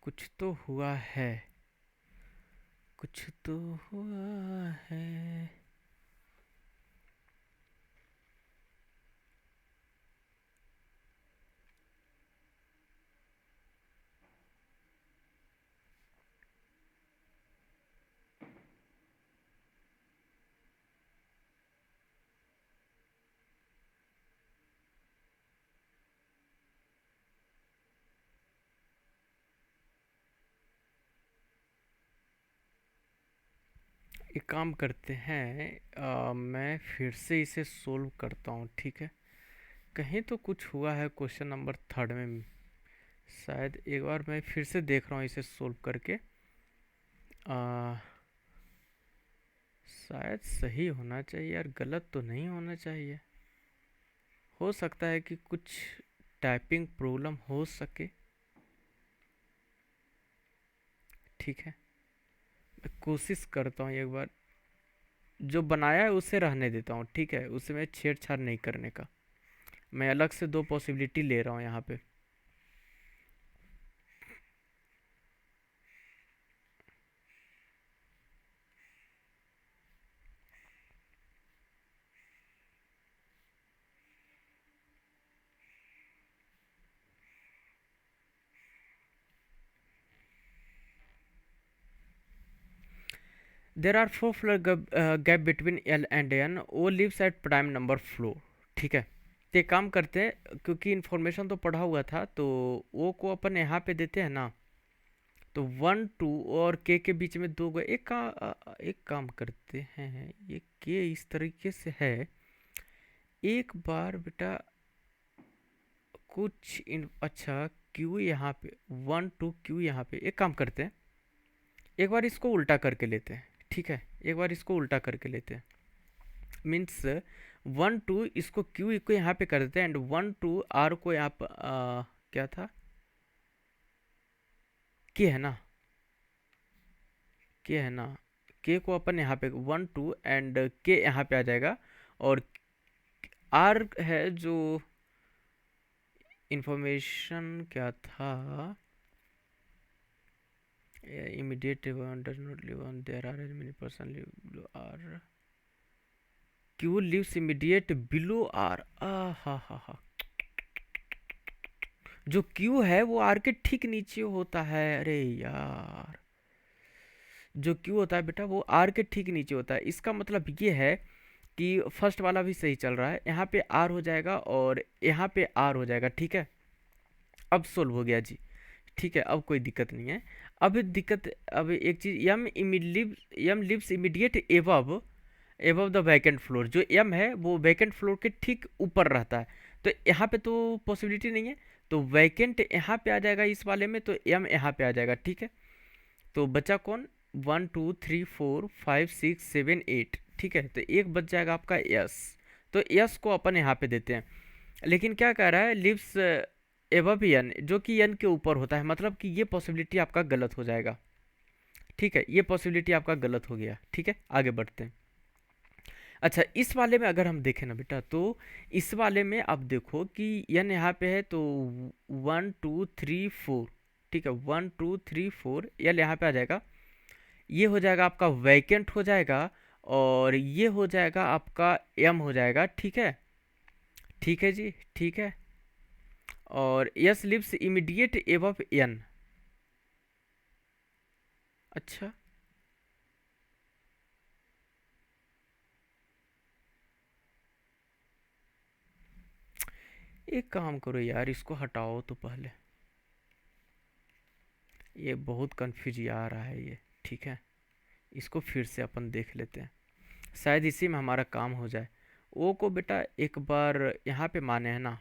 कुछ तो हुआ है, कुछ तो हुआ है। एक काम करते हैं, मैं फिर से इसे सोल्व करता हूँ, ठीक है। कहीं तो कुछ हुआ है क्वेश्चन नंबर थर्ड में, शायद एक बार मैं फिर से देख रहा हूँ इसे सोल्व करके। आ, शायद सही होना चाहिए यार, गलत तो नहीं होना चाहिए। हो सकता है कि कुछ टाइपिंग प्रॉब्लम हो सके, ठीक है। मैं कोशिश करता हूँ एक बार, जो बनाया है उसे रहने देता हूँ, ठीक है, उसमें छेड़छाड़ नहीं करने का। मैं अलग से दो पॉसिबिलिटी ले रहा हूँ यहाँ पे। There are four floor gap between L and N, O lives at prime number floor, ठीक है। तो एक काम करते हैं, क्योंकि इन्फॉर्मेशन तो पढ़ा हुआ था, तो ओ को अपन यहाँ पे देते हैं ना। तो 1 2 और के बीच में दो गए, एक काम करते हैं, ये के इस तरीके से है। एक बार बेटा अच्छा, क्यू यहाँ पे 1 2 क्यू यहाँ पे, एक काम करते हैं, एक बार इसको उल्टा करके लेते हैं, ठीक है। एक बार इसको उल्टा करके लेते हैं, मीन्स 1 2 इसको क्यू को यहाँ पे कर देते हैं, एंड 1 2 आर को यहाँ पर क्या था, के है ना, के है ना। के को अपन यहाँ पे 1 2 एंड के यहाँ पे आ जाएगा, और आर है जो इंफॉर्मेशन क्या था, immediate does not live on, there are as many person live below R, Q lives immediate below R. हा हा हा, जो क्यू है वो आर के ठीक नीचे होता है, अरे यार। जो क्यू होता है बेटा वो आर के ठीक नीचे होता है, इसका मतलब ये है कि फर्स्ट वाला भी सही चल रहा है, यहाँ पे आर हो जाएगा और यहाँ पे आर हो जाएगा, ठीक है। अब सोल्व हो गया जी, ठीक है, अब कोई दिक्कत नहीं है। अब एक चीज, M lives immediate above the vacant floor, जो एम है वो वैकेंट फ्लोर के ठीक ऊपर रहता है, तो यहाँ पे तो पॉसिबिलिटी नहीं है, तो वैकेंट यहाँ पे आ जाएगा इस वाले में, तो एम यहाँ पे आ जाएगा, ठीक है। तो बचा कौन, 1 2 3 4 5 6 7 8, ठीक है। तो एक बच जाएगा आपका यस, तो यस को अपन यहाँ पे देते हैं। लेकिन क्या कह रहा है, लिव्स एबव एन, जो कि एन के ऊपर होता है, मतलब कि ये पॉसिबिलिटी आपका गलत हो जाएगा, ठीक है। ये पॉसिबिलिटी आपका गलत हो गया, ठीक है। आगे बढ़ते हैं। अच्छा, इस वाले में अगर हम देखें ना बेटा, तो इस वाले में आप देखो कि एन यहाँ पे है, तो 1 2 3 4, ठीक है, 1 2 3 4 एल यहाँ पे आ जाएगा। ये हो जाएगा आपका वैकेंट हो जाएगा, और ये हो जाएगा आपका एम हो जाएगा, ठीक है। ठीक है जी, ठीक है। और S lives immediate above N. अच्छा, एक काम करो यार, इसको हटाओ तो पहले, ये बहुत कंफ्यूज आ रहा है ये, ठीक है। इसको फिर से अपन देख लेते हैं, शायद इसी में हमारा काम हो जाए। ओ को बेटा एक बार यहाँ पे माने हैं ना,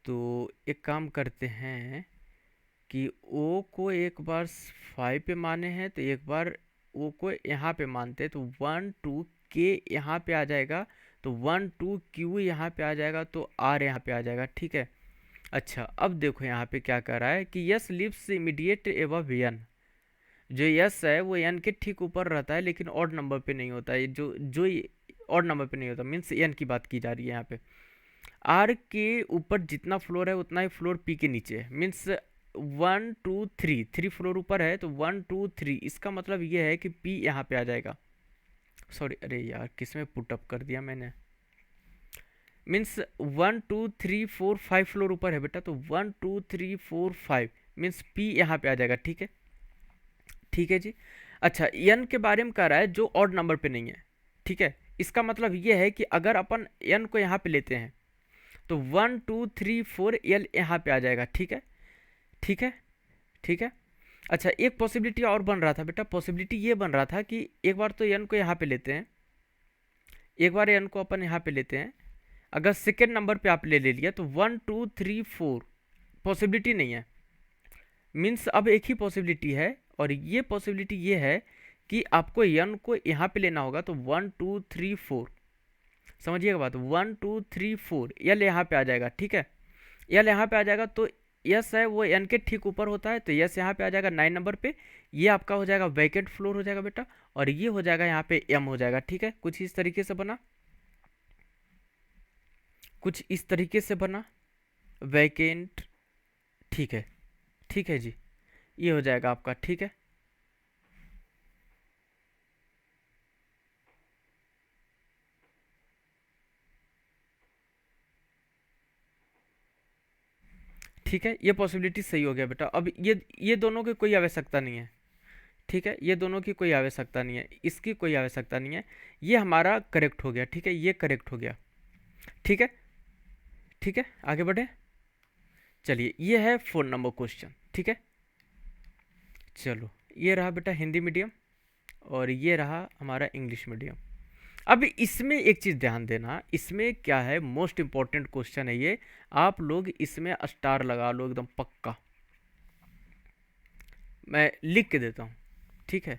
तो एक काम करते हैं कि ओ को एक बार 5 पे माने हैं, तो एक बार ओ को यहाँ पे मानते हैं, तो 1 2 के यहाँ पे आ जाएगा, तो 1 2 क्यू यहाँ पे आ जाएगा, तो आर यहाँ पे आ जाएगा, ठीक है। अच्छा, अब देखो यहाँ पे क्या कर रहा है कि S lives immediate above N, जो यस है वो एन के ठीक ऊपर रहता है, लेकिन ऑड नंबर पे नहीं होता है, जो जो ऑड नंबर पे नहीं होता, मीन्स एन की बात की जा रही है यहाँ पे। आर के ऊपर जितना फ्लोर है उतना ही फ्लोर पी के नीचे है, मीन्स 1 2 3 फ्लोर ऊपर है, तो 1 2 3, इसका मतलब ये है कि पी यहाँ पे आ जाएगा। सॉरी, अरे यार किस में पुटअप कर दिया मैंने, मीन्स 1 2 3 4 5 फ्लोर ऊपर है बेटा, तो 1 2 3 4 5 मीन्स पी यहाँ पे आ जाएगा, ठीक है। ठीक है जी। अच्छा, एन के बारे में कह रहा है जो ऑड नंबर पे नहीं है, ठीक है। इसका मतलब ये है कि अगर अपन एन को यहाँ पे लेते हैं, तो 1 2 3 4 एल यहाँ पे आ जाएगा, ठीक है, ठीक है, ठीक है। अच्छा, एक पॉसिबिलिटी और बन रहा था बेटा, पॉसिबिलिटी ये बन रहा था कि एक बार तो एन को यहाँ पे लेते हैं, एक बार एन को अपन यहाँ पे लेते हैं। अगर सेकेंड नंबर पे आप ले लिया तो 1 2 3 4 पॉसिबिलिटी नहीं है, मीन्स अब एक ही पॉसिबिलिटी है। और ये पॉसिबिलिटी ये है कि आपको यन को यहाँ पे लेना होगा, तो 1 2 3 4, समझिएगा बात, 1 2 3 4 यल यहाँ पे आ जाएगा, ठीक है। यल यहाँ पे आ जाएगा तो यस है वो एन के ठीक ऊपर होता है, तो यस यहाँ पे आ जाएगा 9 नंबर पे। ये आपका हो जाएगा वैकेंट फ्लोर हो जाएगा बेटा, और ये हो जाएगा यहाँ पे एम हो जाएगा, ठीक है। कुछ इस तरीके से बना, कुछ इस तरीके से बना वैकेंट, ठीक है, ठीक है जी, ये हो जाएगा आपका, ठीक है। ठीक है, ये पॉसिबिलिटी सही हो गया बेटा। अब ये दोनों की कोई आवश्यकता नहीं है, ठीक है, ये दोनों की कोई आवश्यकता नहीं है, इसकी कोई आवश्यकता नहीं है। ये हमारा करेक्ट हो गया, ठीक है, ये करेक्ट हो गया, ठीक है। ठीक है, आगे बढ़े। चलिए, ये है 4 नंबर क्वेश्चन, ठीक है। चलो, ये रहा बेटा हिंदी मीडियम, और ये रहा हमारा इंग्लिश मीडियम। अब इसमें एक चीज़ ध्यान देना, इसमें क्या है, मोस्ट इंपॉर्टेंट क्वेश्चन है ये, आप लोग इसमें स्टार लगा लो एकदम पक्का, मैं लिख के देता हूँ, ठीक है।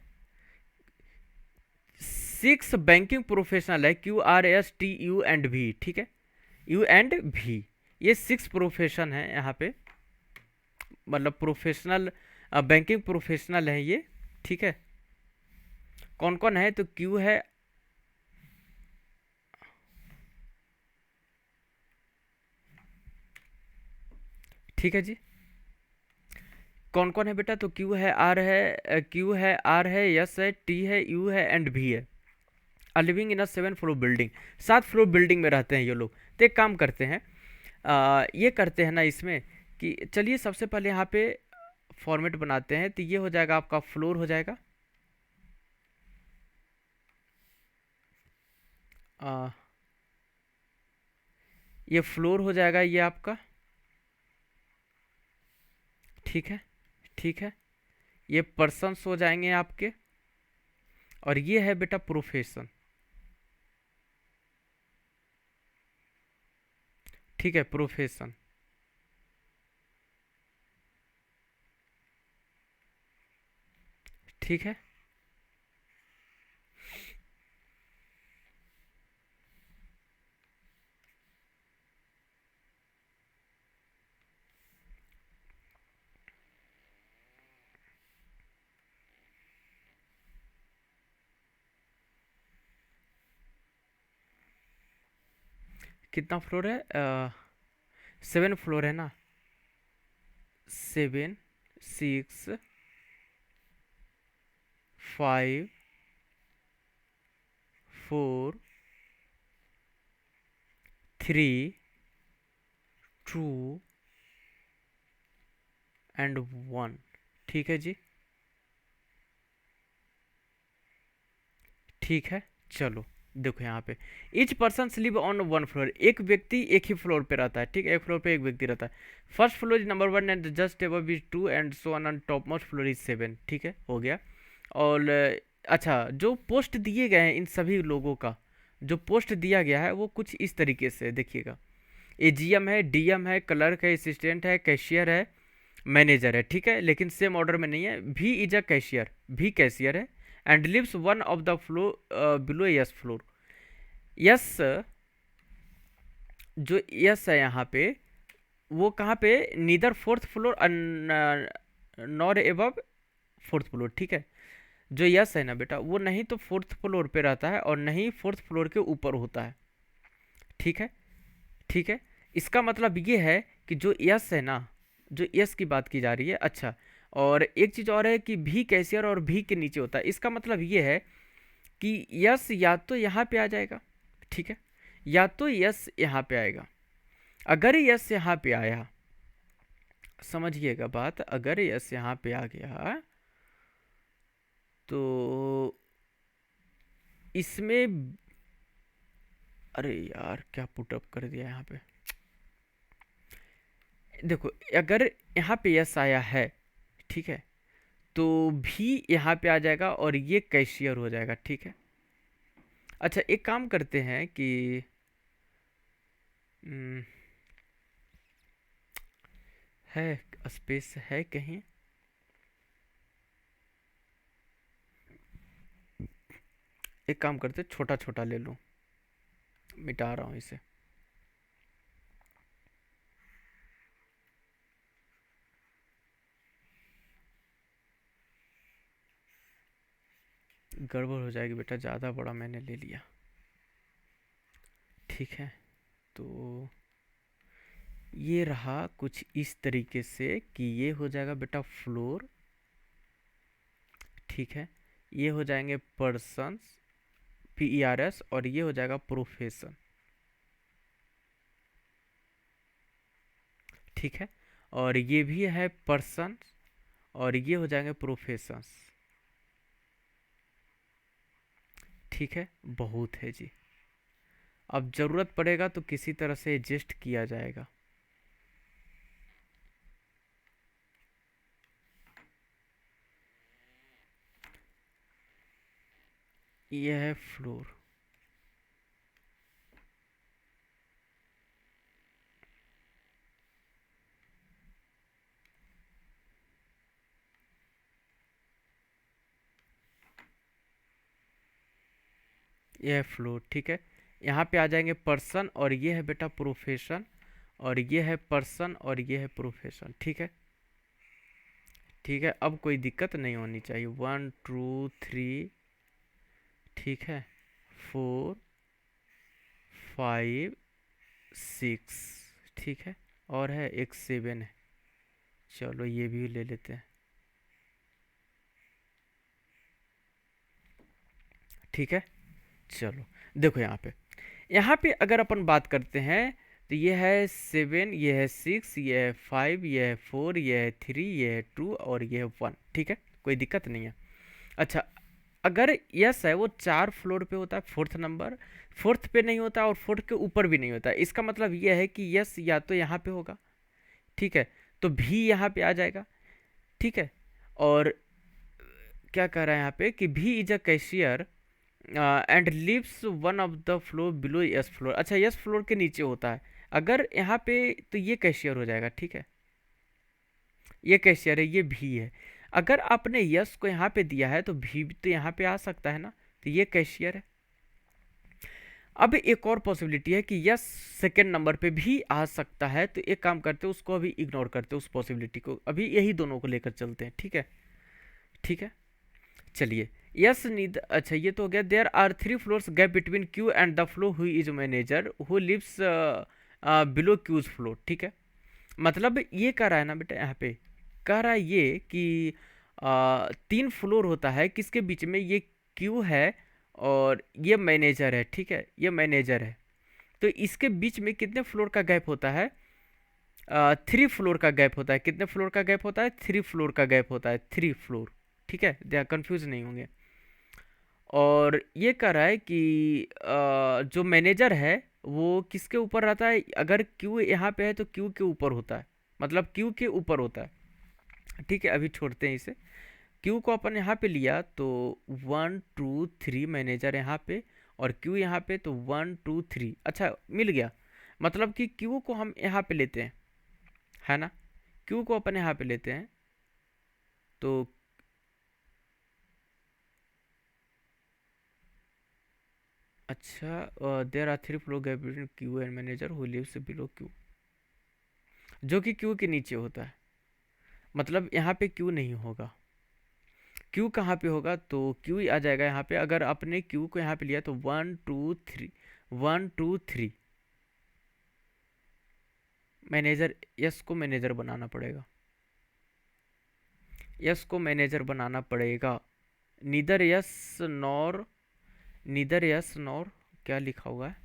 6 बैंकिंग प्रोफेशनल है, QRSTU एंड V, ठीक है, यू एंड भी, ये 6 प्रोफेशन है यहाँ पे, मतलब प्रोफेशनल, बैंकिंग प्रोफेशनल है ये, ठीक है। कौन कौन है, तो क्यू है, ठीक है जी। कौन कौन है बेटा, तो क्यू है, आर है, क्यू है, आर है, यस है, टी है, यू है एंड भी है। Are living in a 7 floor building, 7 floor building में रहते हैं ये लोग। तो एक काम करते हैं, ये करते हैं ना इसमें कि चलिए सबसे पहले यहाँ पे फॉर्मेट बनाते हैं, तो ये हो जाएगा आपका फ्लोर हो जाएगा, आ, ये फ्लोर हो जाएगा ये आपका, ठीक है, ठीक है। ये पर्सन्स हो जाएंगे आपके, और ये है बेटा प्रोफेशन, ठीक है, प्रोफेशन, ठीक है। कितना फ्लोर है, 7 फ्लोर है ना, 7 5 4 3 2 एंड 1, ठीक है जी, ठीक है। चलो देखो यहाँ पे, each person live on 1 floor, एक व्यक्ति एक ही फ्लोर पे रहता है, ठीक है, एक फ्लोर पे एक व्यक्ति रहता है। First floor is number 1 and just above is 2 and so on top most floor is 7, ठीक है, हो गया। और अच्छा, जो पोस्ट दिए गए हैं इन सभी लोगों का, जो पोस्ट दिया गया है वो कुछ इस तरीके से देखिएगा, एजीएम है, डीएम है, क्लर्क है, असिस्टेंट है, कैशियर है, मैनेजर है, ठीक है, लेकिन सेम ऑर्डर में नहीं है। B is a cashier, B cashier है, and lives one of the floor below S floor. S, जो यस है यहाँ पे, वो कहाँ पे, neither 4th floor nor above 4th floor, ठीक है। जो यस है ना बेटा, वो नहीं तो 4th फ्लोर पे रहता है और नहीं 4th फ्लोर के ऊपर होता है, ठीक है, ठीक है। इसका मतलब ये है कि जो यस है ना, जो यस की बात की जा रही है, अच्छा। और एक चीज़ और है कि भी कैशियर और भी के नीचे होता है, इसका मतलब ये है कि यस या तो यहाँ पे आ जाएगा, ठीक है, या तो यस यहाँ पे आएगा। अगर यस यहाँ पे आया, समझिएगा बात, अगर यस यहाँ पे आ गया तो इसमें, अरे यार क्या पुटअप कर दिया यहाँ पे, देखो अगर यहाँ पे यस आया है, ठीक है, तो भी यहाँ पे आ जाएगा और ये कैशियर हो जाएगा, ठीक है। अच्छा, एक काम करते हैं कि हम्म, है स्पेस है कहीं? एक काम करते हैं, छोटा छोटा ले लूँ, मिटा रहा हूँ इसे। गड़बड़ हो जाएगी बेटा, ज़्यादा बड़ा मैंने ले लिया, ठीक है। तो ये रहा कुछ इस तरीके से कि ये हो जाएगा बेटा फ्लोर, ठीक है। ये हो जाएंगे पर्सन्स, PERS, और ये हो जाएगा प्रोफेशन, ठीक है। और ये भी है पर्सन, और ये हो जाएंगे प्रोफेशंस, ठीक है। बहुत है जी, अब ज़रूरत पड़ेगा तो किसी तरह से एडजस्ट किया जाएगा। ये है फ्लोर, ये है फ्लोर, ठीक है। यहाँ पे आ जाएंगे पर्सन, और ये है बेटा प्रोफेशन, और ये है पर्सन, और ये है प्रोफेशन, ठीक है। ठीक है, अब कोई दिक्कत नहीं होनी चाहिए। 1 2 3, ठीक है, 4 5 6, ठीक है। और है एक 7 है, चलो ये भी ले लेते हैं, ठीक है। चलो देखो यहाँ पे अगर अपन बात करते हैं तो ये है 7, ये है 6, ये है 5, ये है 4, ये है 3, ये है 2, और ये है 1, ठीक है। कोई दिक्कत नहीं है। अच्छा, अगर यस है वो 4 फ्लोर पे होता है, फोर्थ नंबर, फोर्थ पे नहीं होता और फोर्थ के ऊपर भी नहीं होता, इसका मतलब यह है कि यस या तो यहाँ पे होगा, ठीक है, तो भी यहाँ पे आ जाएगा, ठीक है। और क्या कह रहा है यहाँ पे कि B is a cashier and lives one of the floor below S floor. अच्छा, यस फ्लोर के नीचे होता है, अगर यहाँ पे तो ये कैशियर हो जाएगा, ठीक है। ये कैशियर है, ये भी है। अगर आपने यस को यहाँ पे दिया है तो भी तो यहाँ पे आ सकता है ना, तो ये कैशियर है। अब एक और पॉसिबिलिटी है कि यस सेकेंड नंबर पे भी आ सकता है, तो एक काम करते हैं उसको अभी इग्नोर करते हैं, उस पॉसिबिलिटी को, अभी यही दोनों को लेकर चलते हैं, ठीक है। ठीक है, चलिए। यस नीड, अच्छा ये तो हो गया। There are 3 floors gap between Q and the floor who is manager who lives below Q's floor, ठीक है। मतलब ये कह रहा है ना बेटा, यहाँ पे कह रहा है ये कि 3 फ्लोर होता है, किसके बीच में, ये क्यू है और ये मैनेजर है, ठीक है, ये मैनेजर है। तो इसके बीच में कितने फ्लोर का गैप होता है? 3 फ्लोर का गैप होता है। कितने फ्लोर का गैप होता है? 3 फ्लोर का गैप होता है, 3 फ्लोर, ठीक है, कंफ्यूज नहीं होंगे। और ये कह रहा है कि जो मैनेजर है वो किसके ऊपर रहता है? अगर क्यू यहाँ पे है तो क्यू के ऊपर होता है, मतलब क्यू के ऊपर होता है, ठीक है। अभी छोड़ते हैं इसे। क्यू को अपन यहाँ पे लिया तो 1 2 3 मैनेजर यहाँ पे, और क्यू यहाँ पे, तो 1 2 3। अच्छा, मिल गया। मतलब कि क्यू को हम यहाँ पे लेते हैं, है ना, क्यू को अपन यहाँ पे लेते हैं, तो अच्छा, there are 3 floor gap between Q and manager who lives below Q, जो कि क्यू के नीचे होता है। मतलब यहाँ पे क्यू नहीं होगा। क्यू कहाँ पे होगा? तो क्यू आ जाएगा यहाँ पे। अगर आपने क्यू को यहाँ पे लिया तो 1 2 3, 1 2 3, मैनेजर, यस को मैनेजर बनाना पड़ेगा, यस को मैनेजर बनाना पड़ेगा। Neither yes nor, neither yes nor, क्या लिखा हुआ है?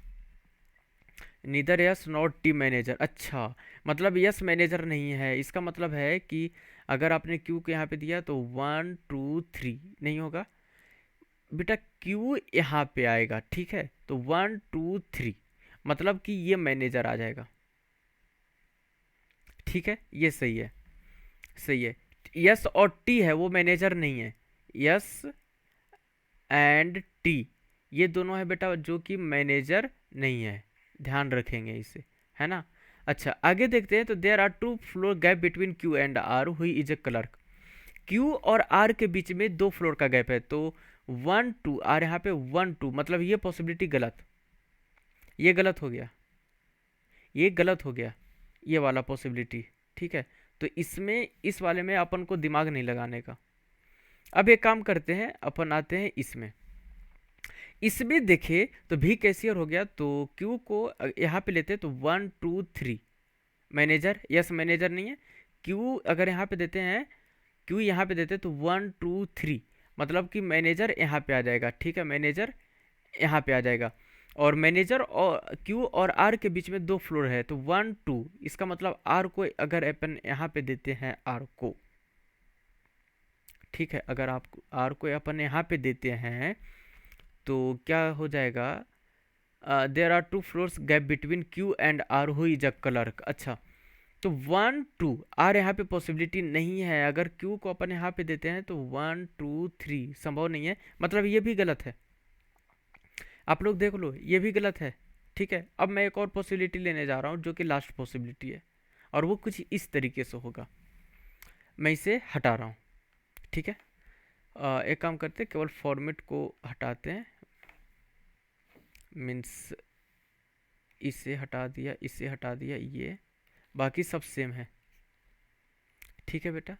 Neither S not T manager. अच्छा, मतलब यस मैनेजर नहीं है, इसका मतलब है कि अगर आपने क्यू को यहाँ पे दिया तो 1 2 3 नहीं होगा बेटा, क्यू यहाँ पे आएगा, ठीक है। तो 1 2 3 मतलब कि ये मैनेजर आ जाएगा, ठीक है। ये सही है, सही है। यस और टी है वो मैनेजर नहीं है। यस एंड टी ये दोनों है बेटा जो कि मैनेजर नहीं है, ध्यान रखेंगे इसे, है ना। अच्छा आगे देखते हैं, तो there are two floor gap between Q and R who is a clerk. Q और आर के बीच में 2 फ्लोर का गैप है, तो 1 2 आर यहाँ पे 1 2, मतलब ये पॉसिबिलिटी गलत, ये गलत हो गया, ये गलत हो गया, ये वाला पॉसिबिलिटी। ठीक है, तो इसमें इस वाले में अपन को दिमाग नहीं लगाने का। अब एक काम करते हैं, अपन आते हैं इसमें। इसमें देखे तो भी कैशियर हो गया, तो क्यू को यहाँ पे लेते हैं, तो 1 2 3 मैनेजर, यस मैनेजर नहीं है। क्यू अगर यहाँ पे देते हैं, क्यू यहाँ पे देते हैं, तो 1 2 3 मतलब कि मैनेजर यहाँ पे आ जाएगा। ठीक है, मैनेजर यहाँ पे आ जाएगा, और मैनेजर और क्यू और आर के बीच में 2 फ्लोर है, तो 1 2, इसका मतलब आर को अगर अपन यहाँ पे देते हैं, आर को, ठीक है, अगर आप आर को अपन यहाँ पे देते हैं तो क्या हो जाएगा, there are 2 floors gap between Q and R who is a clerk. अच्छा, तो 1 2 आर यहाँ पे पॉसिबिलिटी नहीं है, अगर क्यू को अपन यहाँ पे देते हैं तो 1 2 3 संभव नहीं है, मतलब ये भी गलत है। आप लोग देख लो, ये भी गलत है। ठीक है, अब मैं एक और पॉसिबिलिटी लेने जा रहा हूँ जो कि लास्ट पॉसिबिलिटी है, और वो कुछ इस तरीके से होगा। मैं इसे हटा रहा हूँ। ठीक है, एक काम करते हैं, केवल फॉर्मेट को हटाते हैं, मीन्स इसे हटा दिया, इसे हटा दिया, ये बाकी सब सेम है। ठीक है बेटा,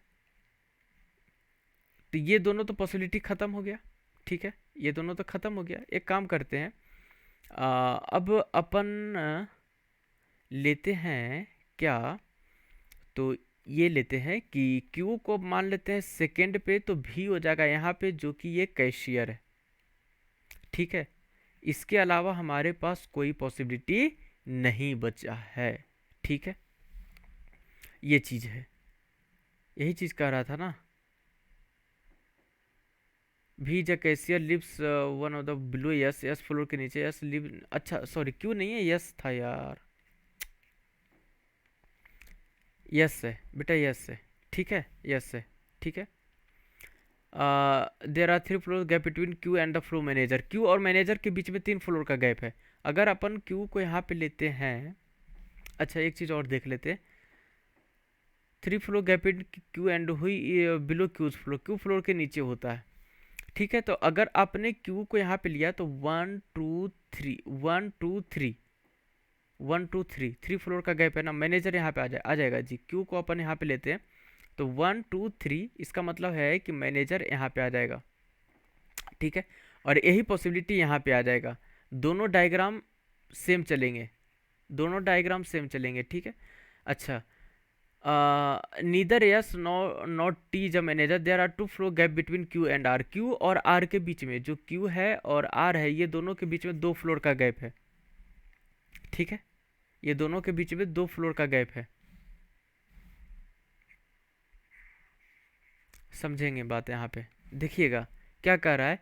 तो ये दोनों तो पॉसिबिलिटी ख़त्म हो गया। ठीक है, ये दोनों तो ख़त्म हो गया। एक काम करते हैं, अब अपन लेते हैं क्या, तो ये लेते हैं कि क्यू को मान लेते हैं सेकेंड पे, तो भी हो जाएगा यहाँ पे जो कि ये कैशियर है। ठीक है, इसके अलावा हमारे पास कोई पॉसिबिलिटी नहीं बचा है। ठीक है, ये चीज़ है, यही चीज़ कह रहा था ना। B is cashier lives one of the below, S S floor के नीचे, यस लिव, अच्छा सॉरी क्यों नहीं है, यस था यार, यस है बेटा, यस है। ठीक है, यस है। ठीक है, there are 3 floor gap between Q and the floor manager, Q और मैनेजर के बीच में 3 फ्लोर का गैप है। अगर अपन क्यू को यहाँ पे लेते हैं, अच्छा एक चीज़ और देख लेते हैं, 3 floor gap between Q and हुई below Q's floor, Q floor के नीचे होता है। ठीक है, तो अगर आपने क्यू को यहाँ पे लिया तो 1 2 3 1 2 3 1 2 3 3 फ्लोर का गैप है ना, मैनेजर यहाँ पे आ जाएगा जी। क्यू को अपन यहाँ पे लेते हैं, तो 1 2 3 इसका मतलब है कि मैनेजर यहाँ पे आ जाएगा। ठीक है, और यही पॉसिबिलिटी यहाँ पे आ जाएगा। दोनों डायग्राम सेम चलेंगे, दोनों डायग्राम सेम चलेंगे। ठीक है, अच्छा, neither S not T is manager, there are 2 floor gap between Q and R, Q और आर के बीच में, जो क्यू है और आर है, ये दोनों के बीच में 2 फ्लोर का गैप है। ठीक है, ये दोनों के बीच में 2 फ्लोर का गैप है। समझेंगे बात यहाँ पे, देखिएगा क्या कह रहा है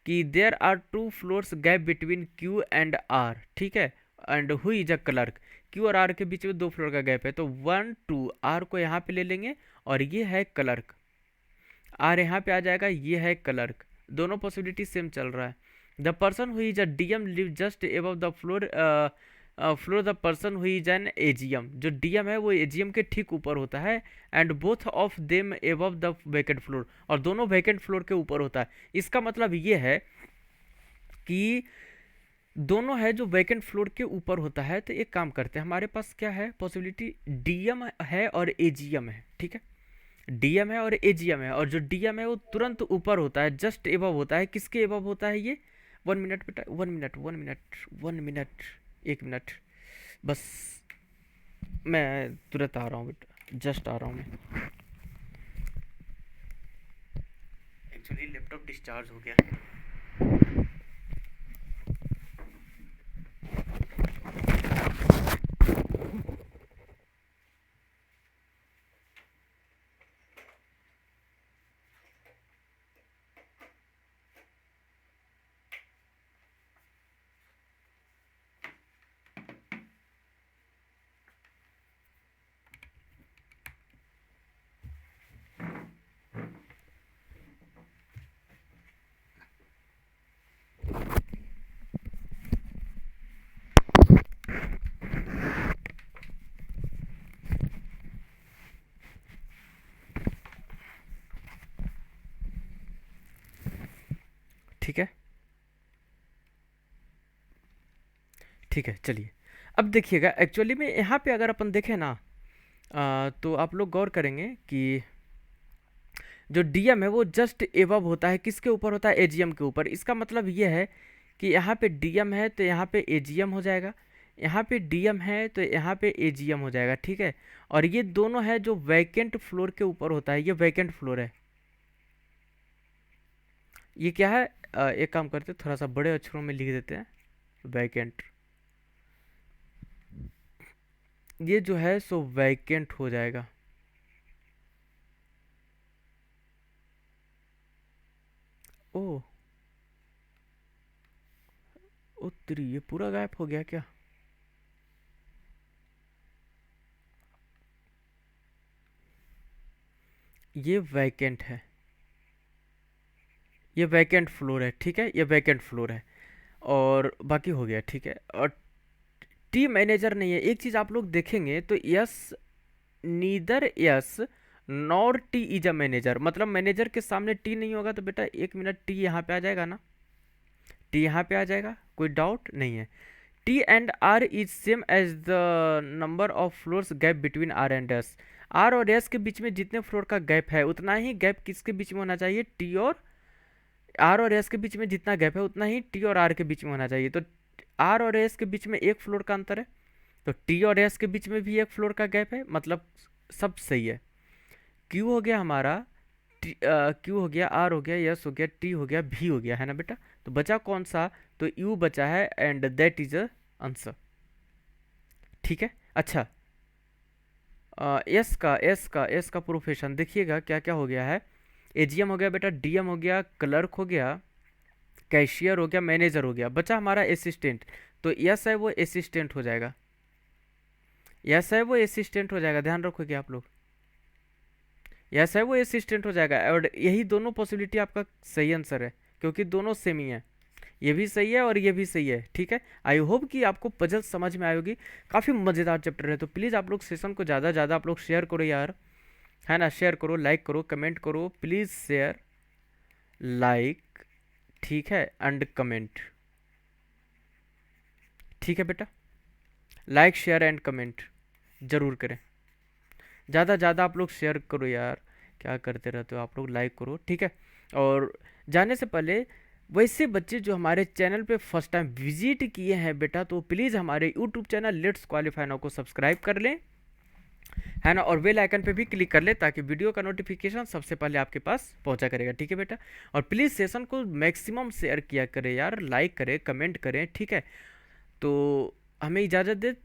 कि there are 2 floors gap between Q and R. ठीक है, and who is a clerk, Q और आर के बीच में 2 फ्लोर का गैप है, तो 1 2 आर को यहाँ पे ले लेंगे, और ये है क्लर्क, आर यहाँ पे आ जाएगा, ये है क्लर्क। दोनों पॉसिबिलिटी सेम चल रहा है। द पर्सन हुई is a DM live just above the floor, floor the person हुई इज एन एजीएम, जो डीएम है वो एजीएम के ठीक ऊपर होता है, and both of them above the vacant floor, और दोनों वैकेंट फ्लोर के ऊपर होता है। इसका मतलब ये है कि दोनों है जो वैकेंट फ्लोर के ऊपर होता है। तो एक काम करते हैं, हमारे पास क्या है पॉसिबिलिटी, डीएम है और एजीएम है। ठीक है, डीएम है और एजीएम है, और जो डीएम है वो तुरंत ऊपर होता है, जस्ट एबव होता है। किसके एबव होता है ये, 1 मिनट बेटा, 1 मिनट 1 मिनट 1 मिनट, 1 मिनट बस, मैं तुरंत आ रहा हूँ बेटा, जस्ट आ रहा हूँ मैं, एक्चुअली लैपटॉप डिस्चार्ज हो गया। ठीक है, ठीक है, चलिए। अब देखिएगा, एक्चुअली में यहाँ पे अगर अपन देखें ना, तो आप लोग गौर करेंगे कि जो डीएम है वो जस्ट एबव होता है, किसके ऊपर होता है, एजीएम के ऊपर। इसका मतलब ये है कि यहाँ पे डीएम है तो यहाँ पे एजीएम हो जाएगा, यहाँ पे डीएम है तो यहाँ पे एजीएम हो जाएगा, ठीक है। और ये दोनों है जो वैकेंट फ्लोर के ऊपर होता है, ये वैकेंट फ्लोर है। ये क्या है, एक काम करते हैं, थोड़ा सा बड़े अक्षरों में लिख देते हैं, वैकेंट। ये जो है सो वैकेंट हो जाएगा। ओ, उत्तरी ये पूरा गायब हो गया क्या? ये वैकेंट है, ये वैकेंट फ्लोर है, ठीक है, ये वैकेंट फ्लोर है। और बाकी हो गया, ठीक है। और टी मैनेजर नहीं है, एक चीज आप लोग देखेंगे तो yes, neither yes nor T is a manager, मतलब मैनेजर के सामने टी नहीं होगा तो बेटा एक मिनट, टी यहाँ पे आ जाएगा ना, टी यहाँ पे आ जाएगा, कोई डाउट नहीं है। T and R is same as the number of floors gap between R and S. R और एस के बीच में जितने फ्लोर का गैप है उतना ही गैप किसके बीच में होना चाहिए, टी और आर और एस के बीच में जितना गैप है उतना ही टी और आर के बीच में होना चाहिए। तो आर और एस के बीच में एक फ्लोर का अंतर है, तो टी और एस के बीच में भी एक फ्लोर का गैप है, मतलब सब सही है। क्यू हो गया हमारा, क्यू हो गया, आर हो गया, यस हो गया, टी हो गया, भी हो गया, है ना बेटा। तो बचा कौन सा, तो यू बचा है, and that is a answer, ठीक है। अच्छा, एस का प्रोफेशन देखिएगा क्या क्या हो गया है। एजीएम हो गया बेटा, डीएम हो गया, क्लर्क हो गया, कैशियर हो गया, मैनेजर हो गया, बचा हमारा असिस्टेंट। तो यस है वो असिस्टेंट हो जाएगा, यस है वो असिस्टेंट हो जाएगा, ध्यान रखोगे आप लोग, यस है वो असिस्टेंट हो जाएगा। और यही दोनों पॉसिबिलिटी आपका सही आंसर है, क्योंकि दोनों सेम ही है, ये भी सही है और ये भी सही है, ठीक है। आई होप कि आपको पजल समझ में आएगी, काफ़ी मज़ेदार चैप्टर है। तो प्लीज़ आप लोग सेशन को ज़्यादा ज़्यादा आप लोग शेयर करो यार, है ना, शेयर करो, लाइक करो, कमेंट करो, प्लीज़ शेयर, लाइक, ठीक है, एंड कमेंट, ठीक है बेटा, लाइक शेयर एंड कमेंट जरूर करें, ज़्यादा ज़्यादा आप लोग शेयर करो यार, क्या करते रहते हो आप लोग, लाइक करो, ठीक है। और जाने से पहले, वैसे बच्चे जो हमारे चैनल पे फर्स्ट टाइम विजिट किए हैं बेटा, तो प्लीज़ हमारे YouTube channel let's qualify now को सब्सक्राइब कर लें, है ना, और बेल आइकन पे भी क्लिक कर ले ताकि वीडियो का नोटिफिकेशन सबसे पहले आपके पास पहुंचा करेगा, ठीक है बेटा। और प्लीज़ सेशन को मैक्सिमम शेयर किया करें यार, लाइक करें, कमेंट करें, ठीक है। तो हमें इजाज़त दे,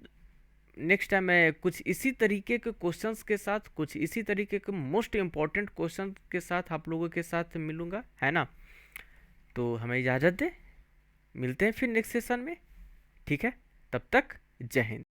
नेक्स्ट टाइम मैं कुछ इसी तरीके के क्वेश्चंस के साथ, कुछ इसी तरीके के मोस्ट इंपॉर्टेंट क्वेश्चन के साथ आप लोगों के साथ मिलूंगा, है ना। तो हमें इजाज़त दे, मिलते हैं फिर नेक्स्ट सेशन में, ठीक है। तब तक जय हिंद।